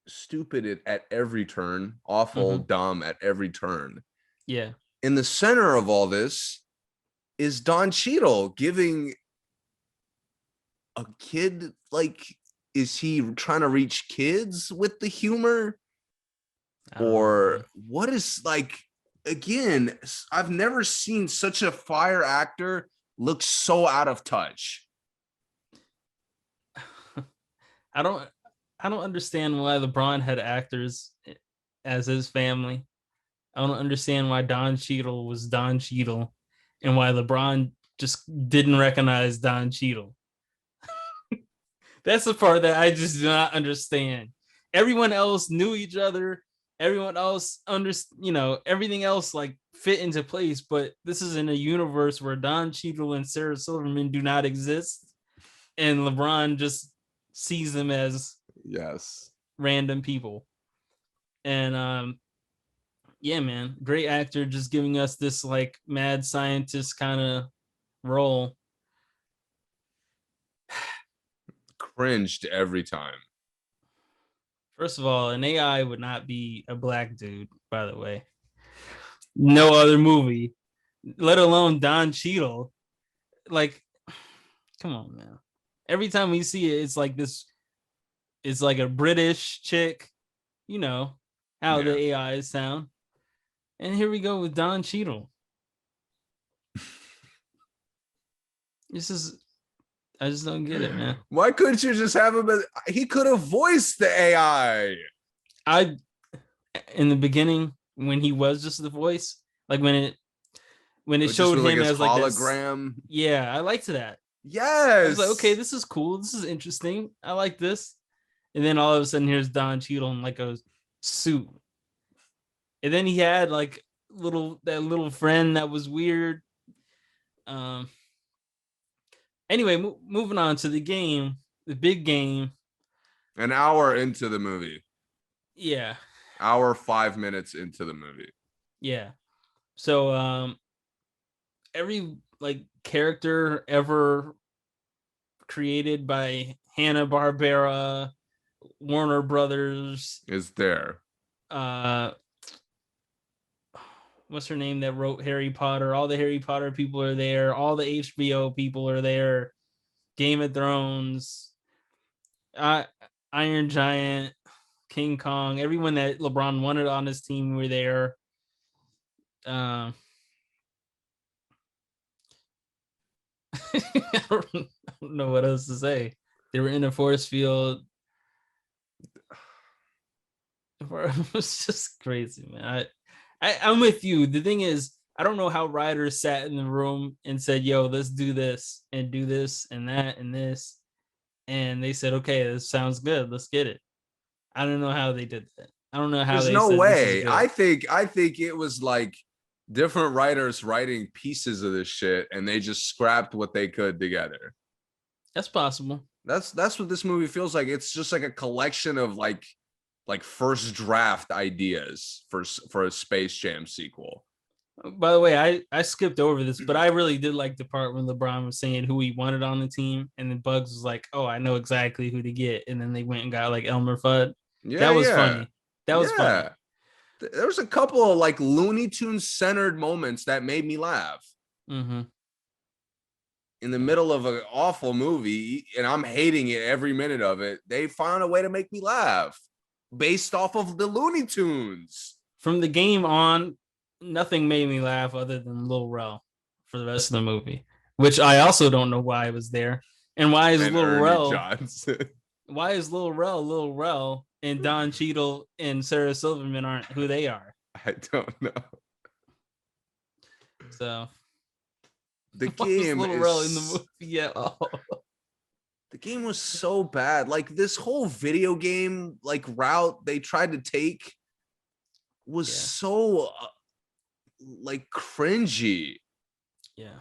stupid at every turn, awful, dumb at every turn, Yeah. in the center of all this is Don Cheadle giving a kid, like, is he trying to reach kids with the humor? Or what is, like, again, I've never seen such a fire actor look so out of touch. I don't I don't understand why LeBron had actors as his family. I don't understand why Don Cheadle was Don Cheadle and why LeBron just didn't recognize Don Cheadle. That's the part that I just do not understand. Everyone else knew each other. Everyone else everything else like fit into place, but this is in a universe where Don Cheadle and Sarah Silverman do not exist, and LeBron just sees them as Yes. random people. And yeah, man, great actor, just giving us this like mad scientist kind of role. Cringed every time. First of all, an AI would not be a black dude, by the way. No other movie, let alone Don Cheadle. Like, come on, man. Every time we see it, it's like this. It's like a British chick, you know how the AIs sound. And here we go with Don Cheadle. I just don't get it, man. Why couldn't you just have him? He could have voiced the AI. In the beginning, when he was just the voice, like when it showed him like as like hologram. Yeah, I liked that. Yes. I was like, okay, this is cool. This is interesting. I like this. And then all of a sudden, here's Don Cheadle in like a suit. And then he had like that little friend that was weird. Anyway, moving on to the game, the big game. An hour into the movie. Yeah. Hour 5 minutes into the movie. Yeah. So every like character ever created by Hanna-Barbera, Warner Brothers is there. Oh what's her name that wrote Harry Potter. All the Harry Potter people are there. All the HBO people are there. Game of Thrones, uh, Iron Giant, King Kong. Everyone that LeBron wanted on his team were there. I don't know what else to say. They were in a force field. It was just crazy, man. I'm with you. The thing is, I don't know how writers sat in the room and said, "Yo, let's do this and do this and that and this," and they said, "Okay, this sounds good. Let's get it." I don't know how they did that. I don't know how There's they no said this is way. good. I think it was like different writers writing pieces of this shit and they just scrapped what they could together. That's possible. That's what this movie feels like. It's just like a collection of like first draft ideas for a Space Jam sequel. By the way, I skipped over this, but I really did like the part when LeBron was saying who he wanted on the team, and then Bugs was like, "Oh, I know exactly who to get," and then they went and got like Elmer Fudd. Yeah, That was yeah. funny. That was funny. Yeah. There was a couple of like Looney Tunes centered moments that made me laugh Mm-hmm. in the middle of an awful movie, and I'm hating it every minute of it. They found a way to make me laugh based off of the Looney Tunes. From the game on, nothing made me laugh other than Lil Rel for the rest of the movie, which I also don't know why it was there. And And Ernie Johnson. Why is Lil Rel and Don Cheadle and Sarah Silverman aren't who they are? I don't know. So the game Lil Rel in the movie at all? The game was so bad. Like this whole video game like route they tried to take was so like cringy. Yeah.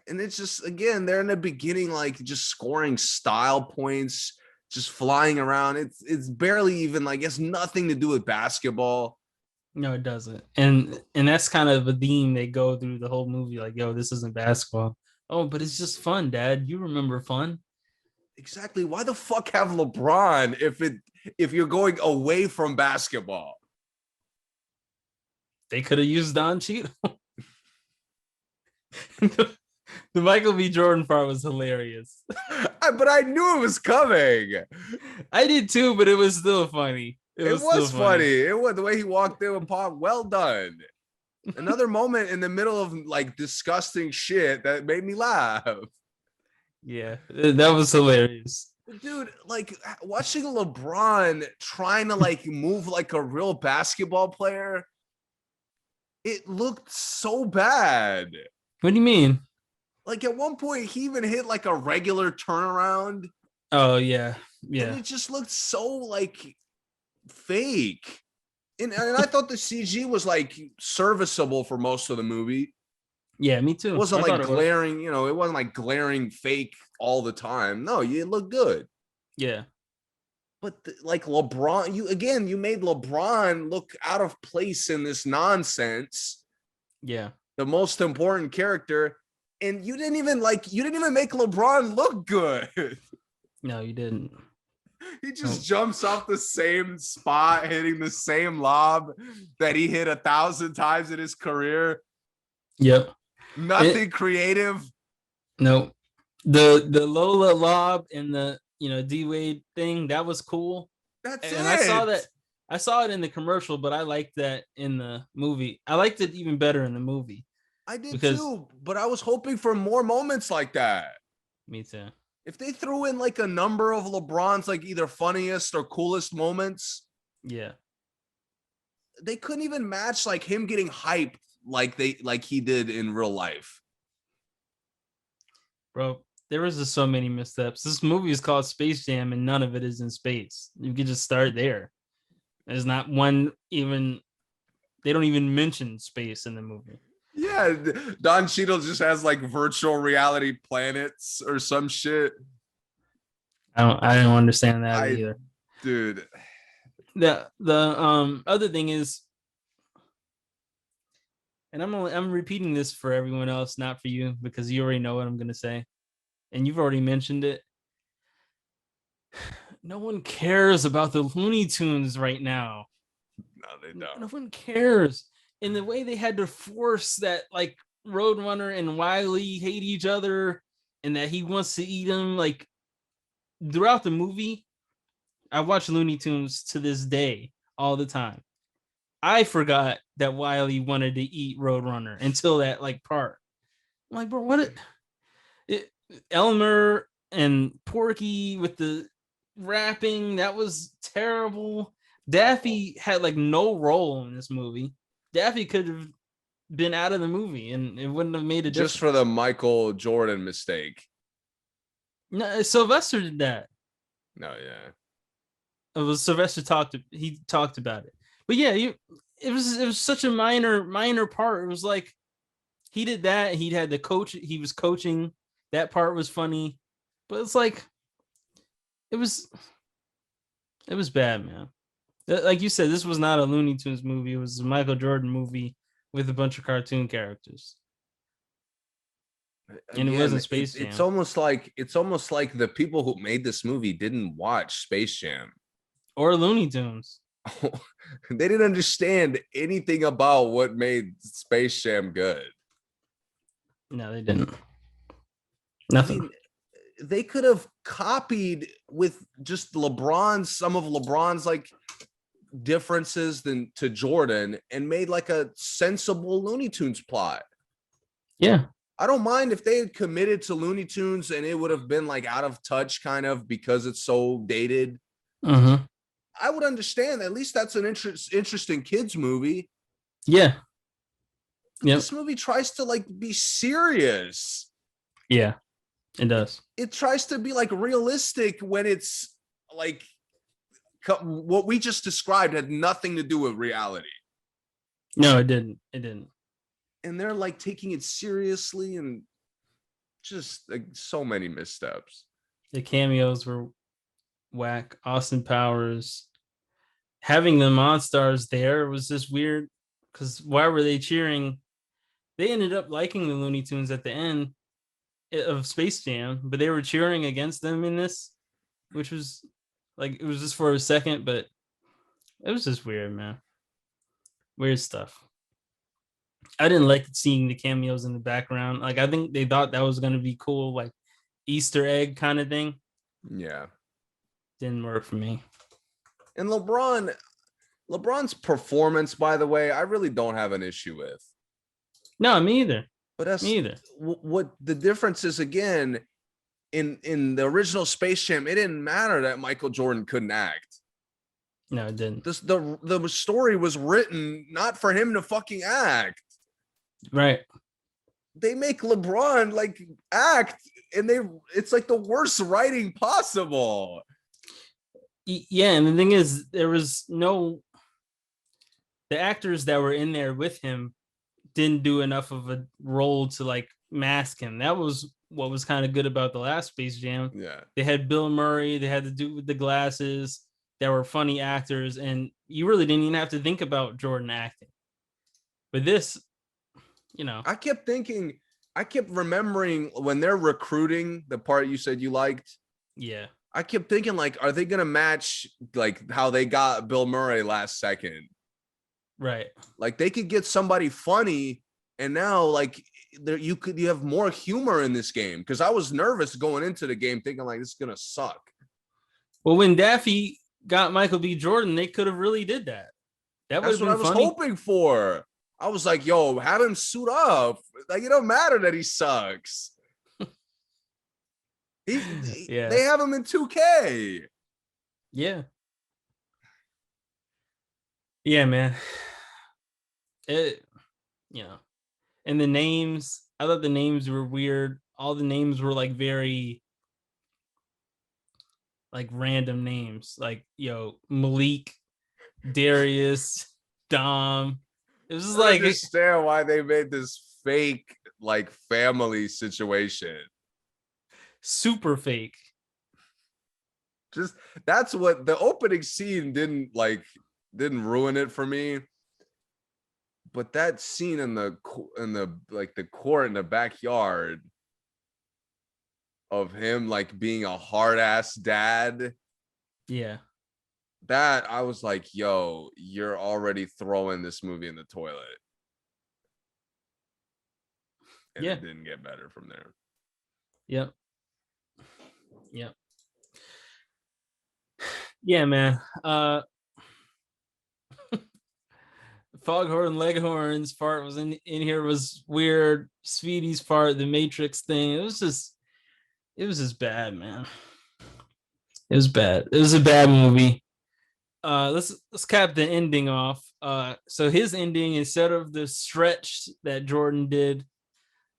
And it's just, again, they're in the beginning, like just scoring style points, just flying around. It's barely even like, it's nothing to do with basketball. No, it doesn't. And that's kind of a theme they go through the whole movie. Like, yo, this isn't basketball. Oh, but it's just fun, Dad. You remember fun? Exactly. Why the fuck have LeBron if you're going away from basketball? They could have used Don Cheadle. The Michael B. Jordan part was hilarious. But I knew it was coming. I did too, but it was still funny. It was funny. It was the way he walked in with Pop. Well done. Another moment in the middle of like disgusting shit that made me laugh. Yeah, that was hilarious. Dude, like watching LeBron trying to like move like a real basketball player, it looked so bad. What do you mean? Like at one point, he even hit like a regular turnaround. Oh yeah, yeah. And it just looked so like fake. And I thought the CG was like serviceable for most of the movie. Yeah, me too. It wasn't like glaring, you know, it wasn't like glaring fake all the time. No, it looked good. Yeah. But like LeBron, you made LeBron look out of place in this nonsense. Yeah. The most important character. And you didn't even make LeBron look good. No, you didn't. He just jumps off the same spot, hitting the same lob that he hit 1,000 times in his career. Yep. Nothing creative. No. The Lola lob and the D Wade thing, that was cool. That's and it. I saw it in the commercial, but I liked that in the movie. I liked it even better in the movie. I did too, but I was hoping for more moments like that. Me too. If they threw in like a number of LeBron's like either funniest or coolest moments, yeah, they couldn't even match like him getting hyped like he did in real life. Bro, there was just so many missteps. This movie is called Space Jam, and none of it is in space. You could just start there. There's not one even. They don't even mention space in the movie. Yeah, Don Cheadle just has like virtual reality planets or some shit. I don't understand that either, dude. The other thing is, and I'm repeating this for everyone else, not for you, because you already know what I'm gonna say, and you've already mentioned it. No one cares about the Looney Tunes right now. No, they don't. No one cares. in the way they had to force that like Roadrunner and Wiley hate each other and that he wants to eat him. Like throughout the movie, I watch Looney Tunes to this day all the time. I forgot that Wiley wanted to eat Roadrunner until that like part. I'm like, bro, it Elmer and Porky with the rapping, that was terrible. Daffy had like no role in this movie. Daffy could have been out of the movie and it wouldn't have made a difference. Just for the Michael Jordan mistake. No, Sylvester did that. No, yeah. It was Sylvester talked about it. But yeah, it was such a minor part. It was like he did that. He had the coach. He was coaching. That part was funny, but it's like it was bad, man. Like you said, this was not a Looney Tunes movie. It was a Michael Jordan movie with a bunch of cartoon characters. And it wasn't Space Jam. It's almost like the people who made this movie didn't watch Space Jam or Looney Tunes. They didn't understand anything about what made Space Jam good. No, they didn't. Nothing. I mean, they could have copied with just some of LeBron's like differences than to Jordan and made like a sensible Looney Tunes plot. Yeah. I don't mind if they had committed to Looney Tunes and it would have been like out of touch kind of because it's so dated. Mm-hmm. I would understand. At least that's an interesting kids movie. Yeah. Yep. This movie tries to like be serious. Yeah, it does. It tries to be like realistic when it's like what we just described had nothing to do with reality. No, it didn't. It didn't. And they're like taking it seriously and just like so many missteps. The cameos were whack. Austin Powers. Having the Monstars there was just weird because why were they cheering? They ended up liking the Looney Tunes at the end of Space Jam, but they were cheering against them in this, which was like, it was just for a second, but it was just weird, man. Weird stuff. I didn't like seeing the cameos in the background. Like, I think they thought that was going to be cool, like Easter egg kind of thing. Yeah. Didn't work for me. And LeBron's performance, by the way, I really don't have an issue with. No, me either. But that's me either. What the difference is, again, in the original Space Jam, it didn't matter that Michael Jordan couldn't act. No, it didn't. The story was written not for him to fucking act. Right. They make LeBron like act, and it's like the worst writing possible. Yeah, and the thing is, the actors that were in there with him didn't do enough of a role to like mask him. That was what was kind of good about the last Space Jam. Yeah. They had Bill Murray, they had to do with the glasses, that were funny actors, and you really didn't even have to think about Jordan acting. But this, I kept remembering when they're recruiting, the part you said you liked. Yeah. I kept thinking, like, are they gonna match like how they got Bill Murray last second? Right. Like they could get somebody funny, and now like you have more humor in this game, because I was nervous going into the game thinking like this is gonna suck. Well, when Daffy got Michael B. Jordan, they could have really did that. That's what I was hoping for. I was like, yo, have him suit up. Like, it don't matter that he sucks. Yeah. They have him in 2K. Yeah. Yeah, man. And the names, I thought the names were weird. All the names were like very like random names, like Malik, Darius, Dom. It was just like, I understand why they made this fake like family situation. Super fake. Just that's what the opening scene didn't ruin it for me. But that scene in the like the court in the backyard of him like being a hard ass dad. Yeah. That I was like, yo, you're already throwing this movie in the toilet. and it didn't get better from there. Yep. Yeah, man. Foghorn Leghorn's part was in here was weird. Speedy's part, the Matrix thing. It was just bad, man. It was bad. It was a bad movie. Let's cap the ending off. So his ending, instead of the stretch that Jordan did,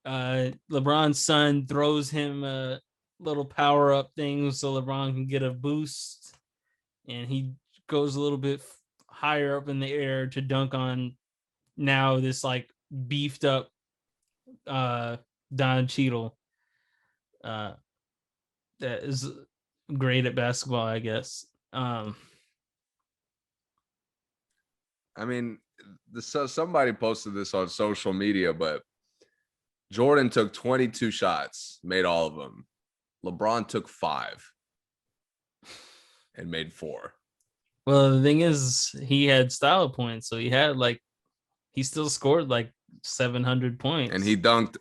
LeBron's son throws him a little power up thing so LeBron can get a boost, and he goes a little bit higher up in the air to dunk on now this like beefed up Don Cheadle that is great at basketball, I guess. I mean, somebody posted this on social media, but Jordan took 22 shots, made all of them. LeBron took 5 and made 4. Well, the thing is, he had style points, so he still scored like 700 points. And he dunked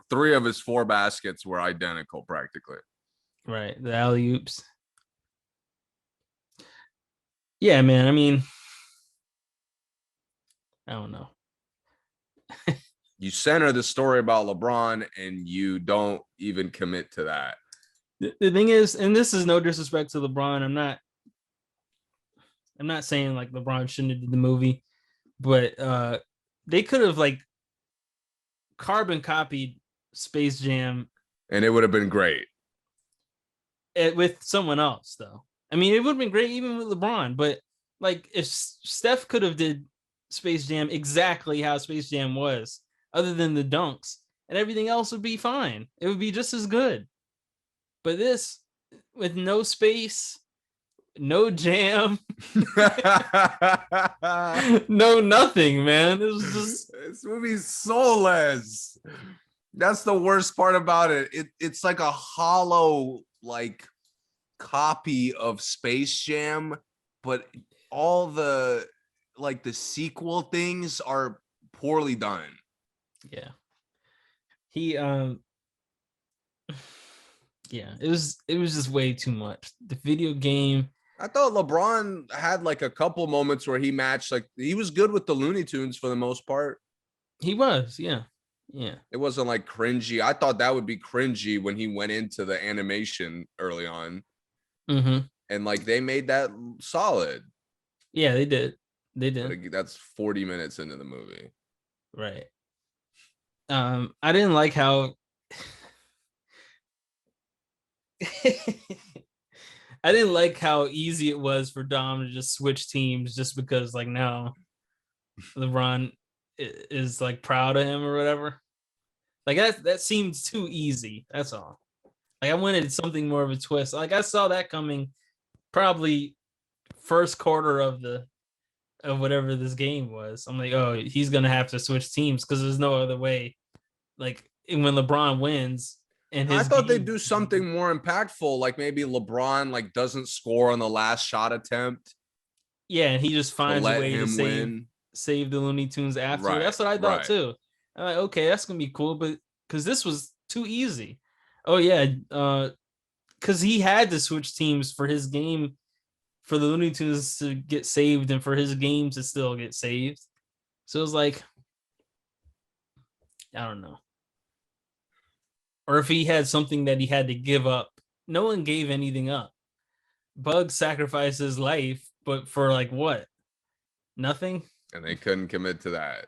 3 of his 4 baskets were identical practically. Right, the alley oops. Yeah, man. I mean, I don't know. You center the story about LeBron and you don't even commit to that. The thing is, and this is no disrespect to LeBron, I'm not saying like LeBron shouldn't have did the movie, but they could have like carbon copied Space Jam, and it would have been great with someone else, though. I mean, it would have been great even with LeBron, but like if Steph could have did Space Jam exactly how Space Jam was, other than the dunks, and everything else would be fine. It would be just as good. But this, with no space, no jam, no nothing, man. It was just this movie's soulless. That's the worst part about it. It's like a hollow like copy of Space Jam, but all the like the sequel things are poorly done. Yeah. Yeah, it was just way too much. The video game. I thought LeBron had like a couple moments where he matched, like he was good with the Looney Tunes for the most part. He was, yeah. It wasn't like cringy. I thought that would be cringy when he went into the animation early on. Mm-hmm. And like they made that solid. Yeah, they did. But that's 40 minutes into the movie. Right. I didn't like how I didn't like how easy it was for Dom to just switch teams just because like now LeBron is like proud of him or whatever. Like that seems too easy. That's all. Like I wanted something more of a twist. Like I saw that coming probably first quarter of whatever this game was. I'm like, oh, he's gonna have to switch teams because there's no other way. Like when LeBron wins, and I thought they'd do something more impactful, like maybe LeBron like doesn't score on the last shot attempt. Yeah, and he just finds a way to save the Looney Tunes after. Right, That's what I thought too. I'm like, okay, that's gonna be cool, but because this was too easy. Oh yeah, because he had to switch teams for his game, for the Looney Tunes to get saved and for his game to still get saved. So it was like, I don't know. Or if he had something that he had to give up. No one gave anything up. Bug sacrificed his life, but for like what? Nothing? And they couldn't commit to that.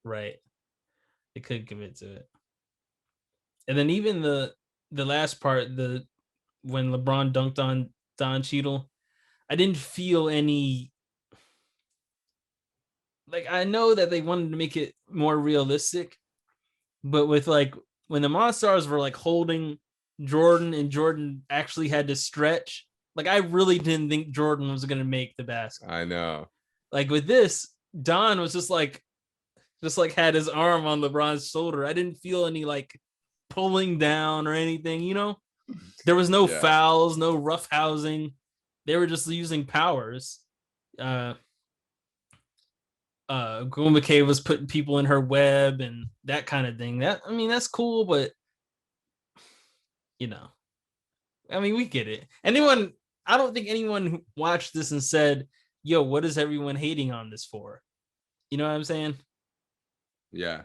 Right. They couldn't commit to it. And then even the last part, when LeBron dunked on Don Cheadle, I didn't feel any. Like I know that they wanted to make it more realistic, but with like when the Monstars were like holding Jordan and Jordan actually had to stretch, like I really didn't think Jordan was gonna make the basket. I know. Like with this, Don was just like had his arm on LeBron's shoulder. I didn't feel any like pulling down or anything, you know? There was no fouls, no rough housing. They were just using powers. Gwen McKay was putting people in her web and that kind of thing. That's cool, but we get it. I don't think anyone who watched this and said, yo, what is everyone hating on this for? You know what I'm saying? Yeah.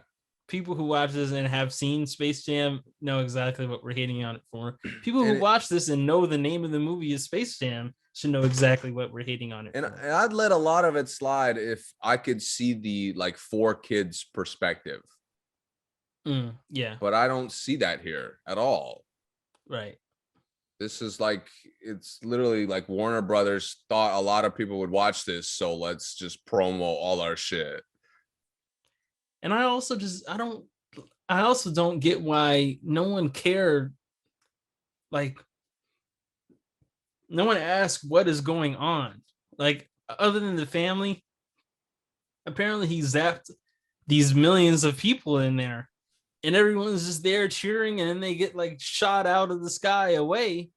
People who watch this and have seen Space Jam know exactly what we're hating on it for. People who And watch this and know the name of the movie is Space Jam should know exactly what we're hating on it and for. I'd let a lot of it slide if I could see the like 4 kids perspective. Yeah. But I don't see that here at all. Right. This is like, it's literally like Warner Brothers thought a lot of people would watch this, so let's just promo all our shit. And I also don't get why no one cared. Like, no one asked what is going on. Like, other than the family, apparently he zapped these millions of people in there, and everyone's just there cheering, and then they get like shot out of the sky away,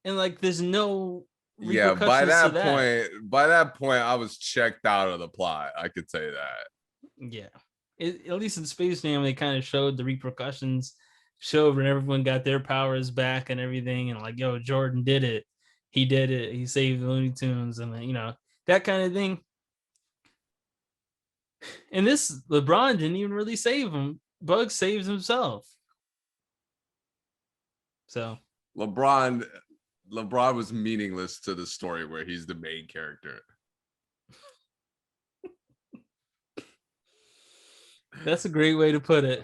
and like there's no Yeah, repercussions to that. by that point, I was checked out of the plot. I could say that. Yeah. At least in Space Jam, they kind of showed the repercussions, showed when everyone got their powers back and everything, and like, yo, Jordan did it. He did it. He saved the Looney Tunes, and that kind of thing. And this LeBron didn't even really save him. Bugs saves himself. So LeBron was meaningless to the story where he's the main character. that's a great way to put it.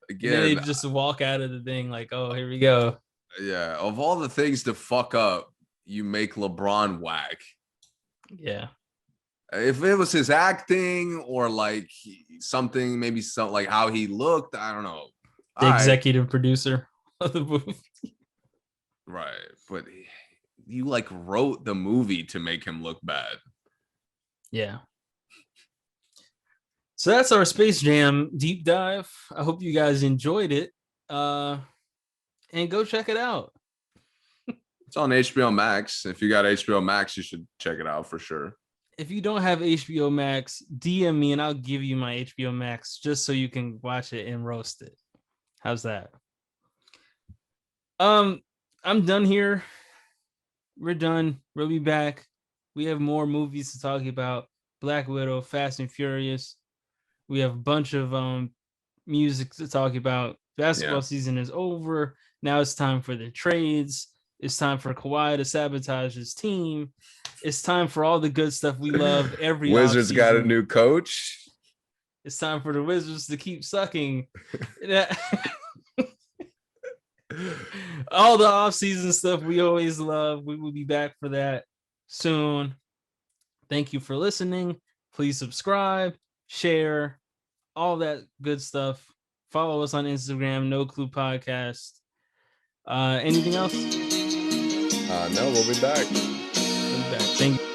Again, then they just walk out of the thing like, oh, here we go. Yeah, of all the things to fuck up, you make LeBron whack. Yeah. If it was his acting or like something, maybe something like how he looked, I don't know. The executive producer of the movie. Right. But you like wrote the movie to make him look bad. Yeah. So that's our Space Jam deep dive. I hope you guys enjoyed it. And go check it out. It's on HBO Max. If you got HBO Max, you should check it out for sure. If you don't have HBO Max, DM me and I'll give you my HBO Max just so you can watch it and roast it. How's that? I'm done here. We're done. We'll be back. We have more movies to talk about. Black Widow, Fast and Furious. We have a bunch of music to talk about. Basketball season is over. Now it's time for the trades. It's time for Kawhi to sabotage his team. It's time for all the good stuff we love every Wizards got a new coach. It's time for the Wizards to keep sucking. All the offseason stuff we always love. We will be back for that soon. Thank you for listening. Please subscribe, share, all that good stuff. Follow us on Instagram, No Clue Podcast. Anything else? No, we'll be back. Thank you.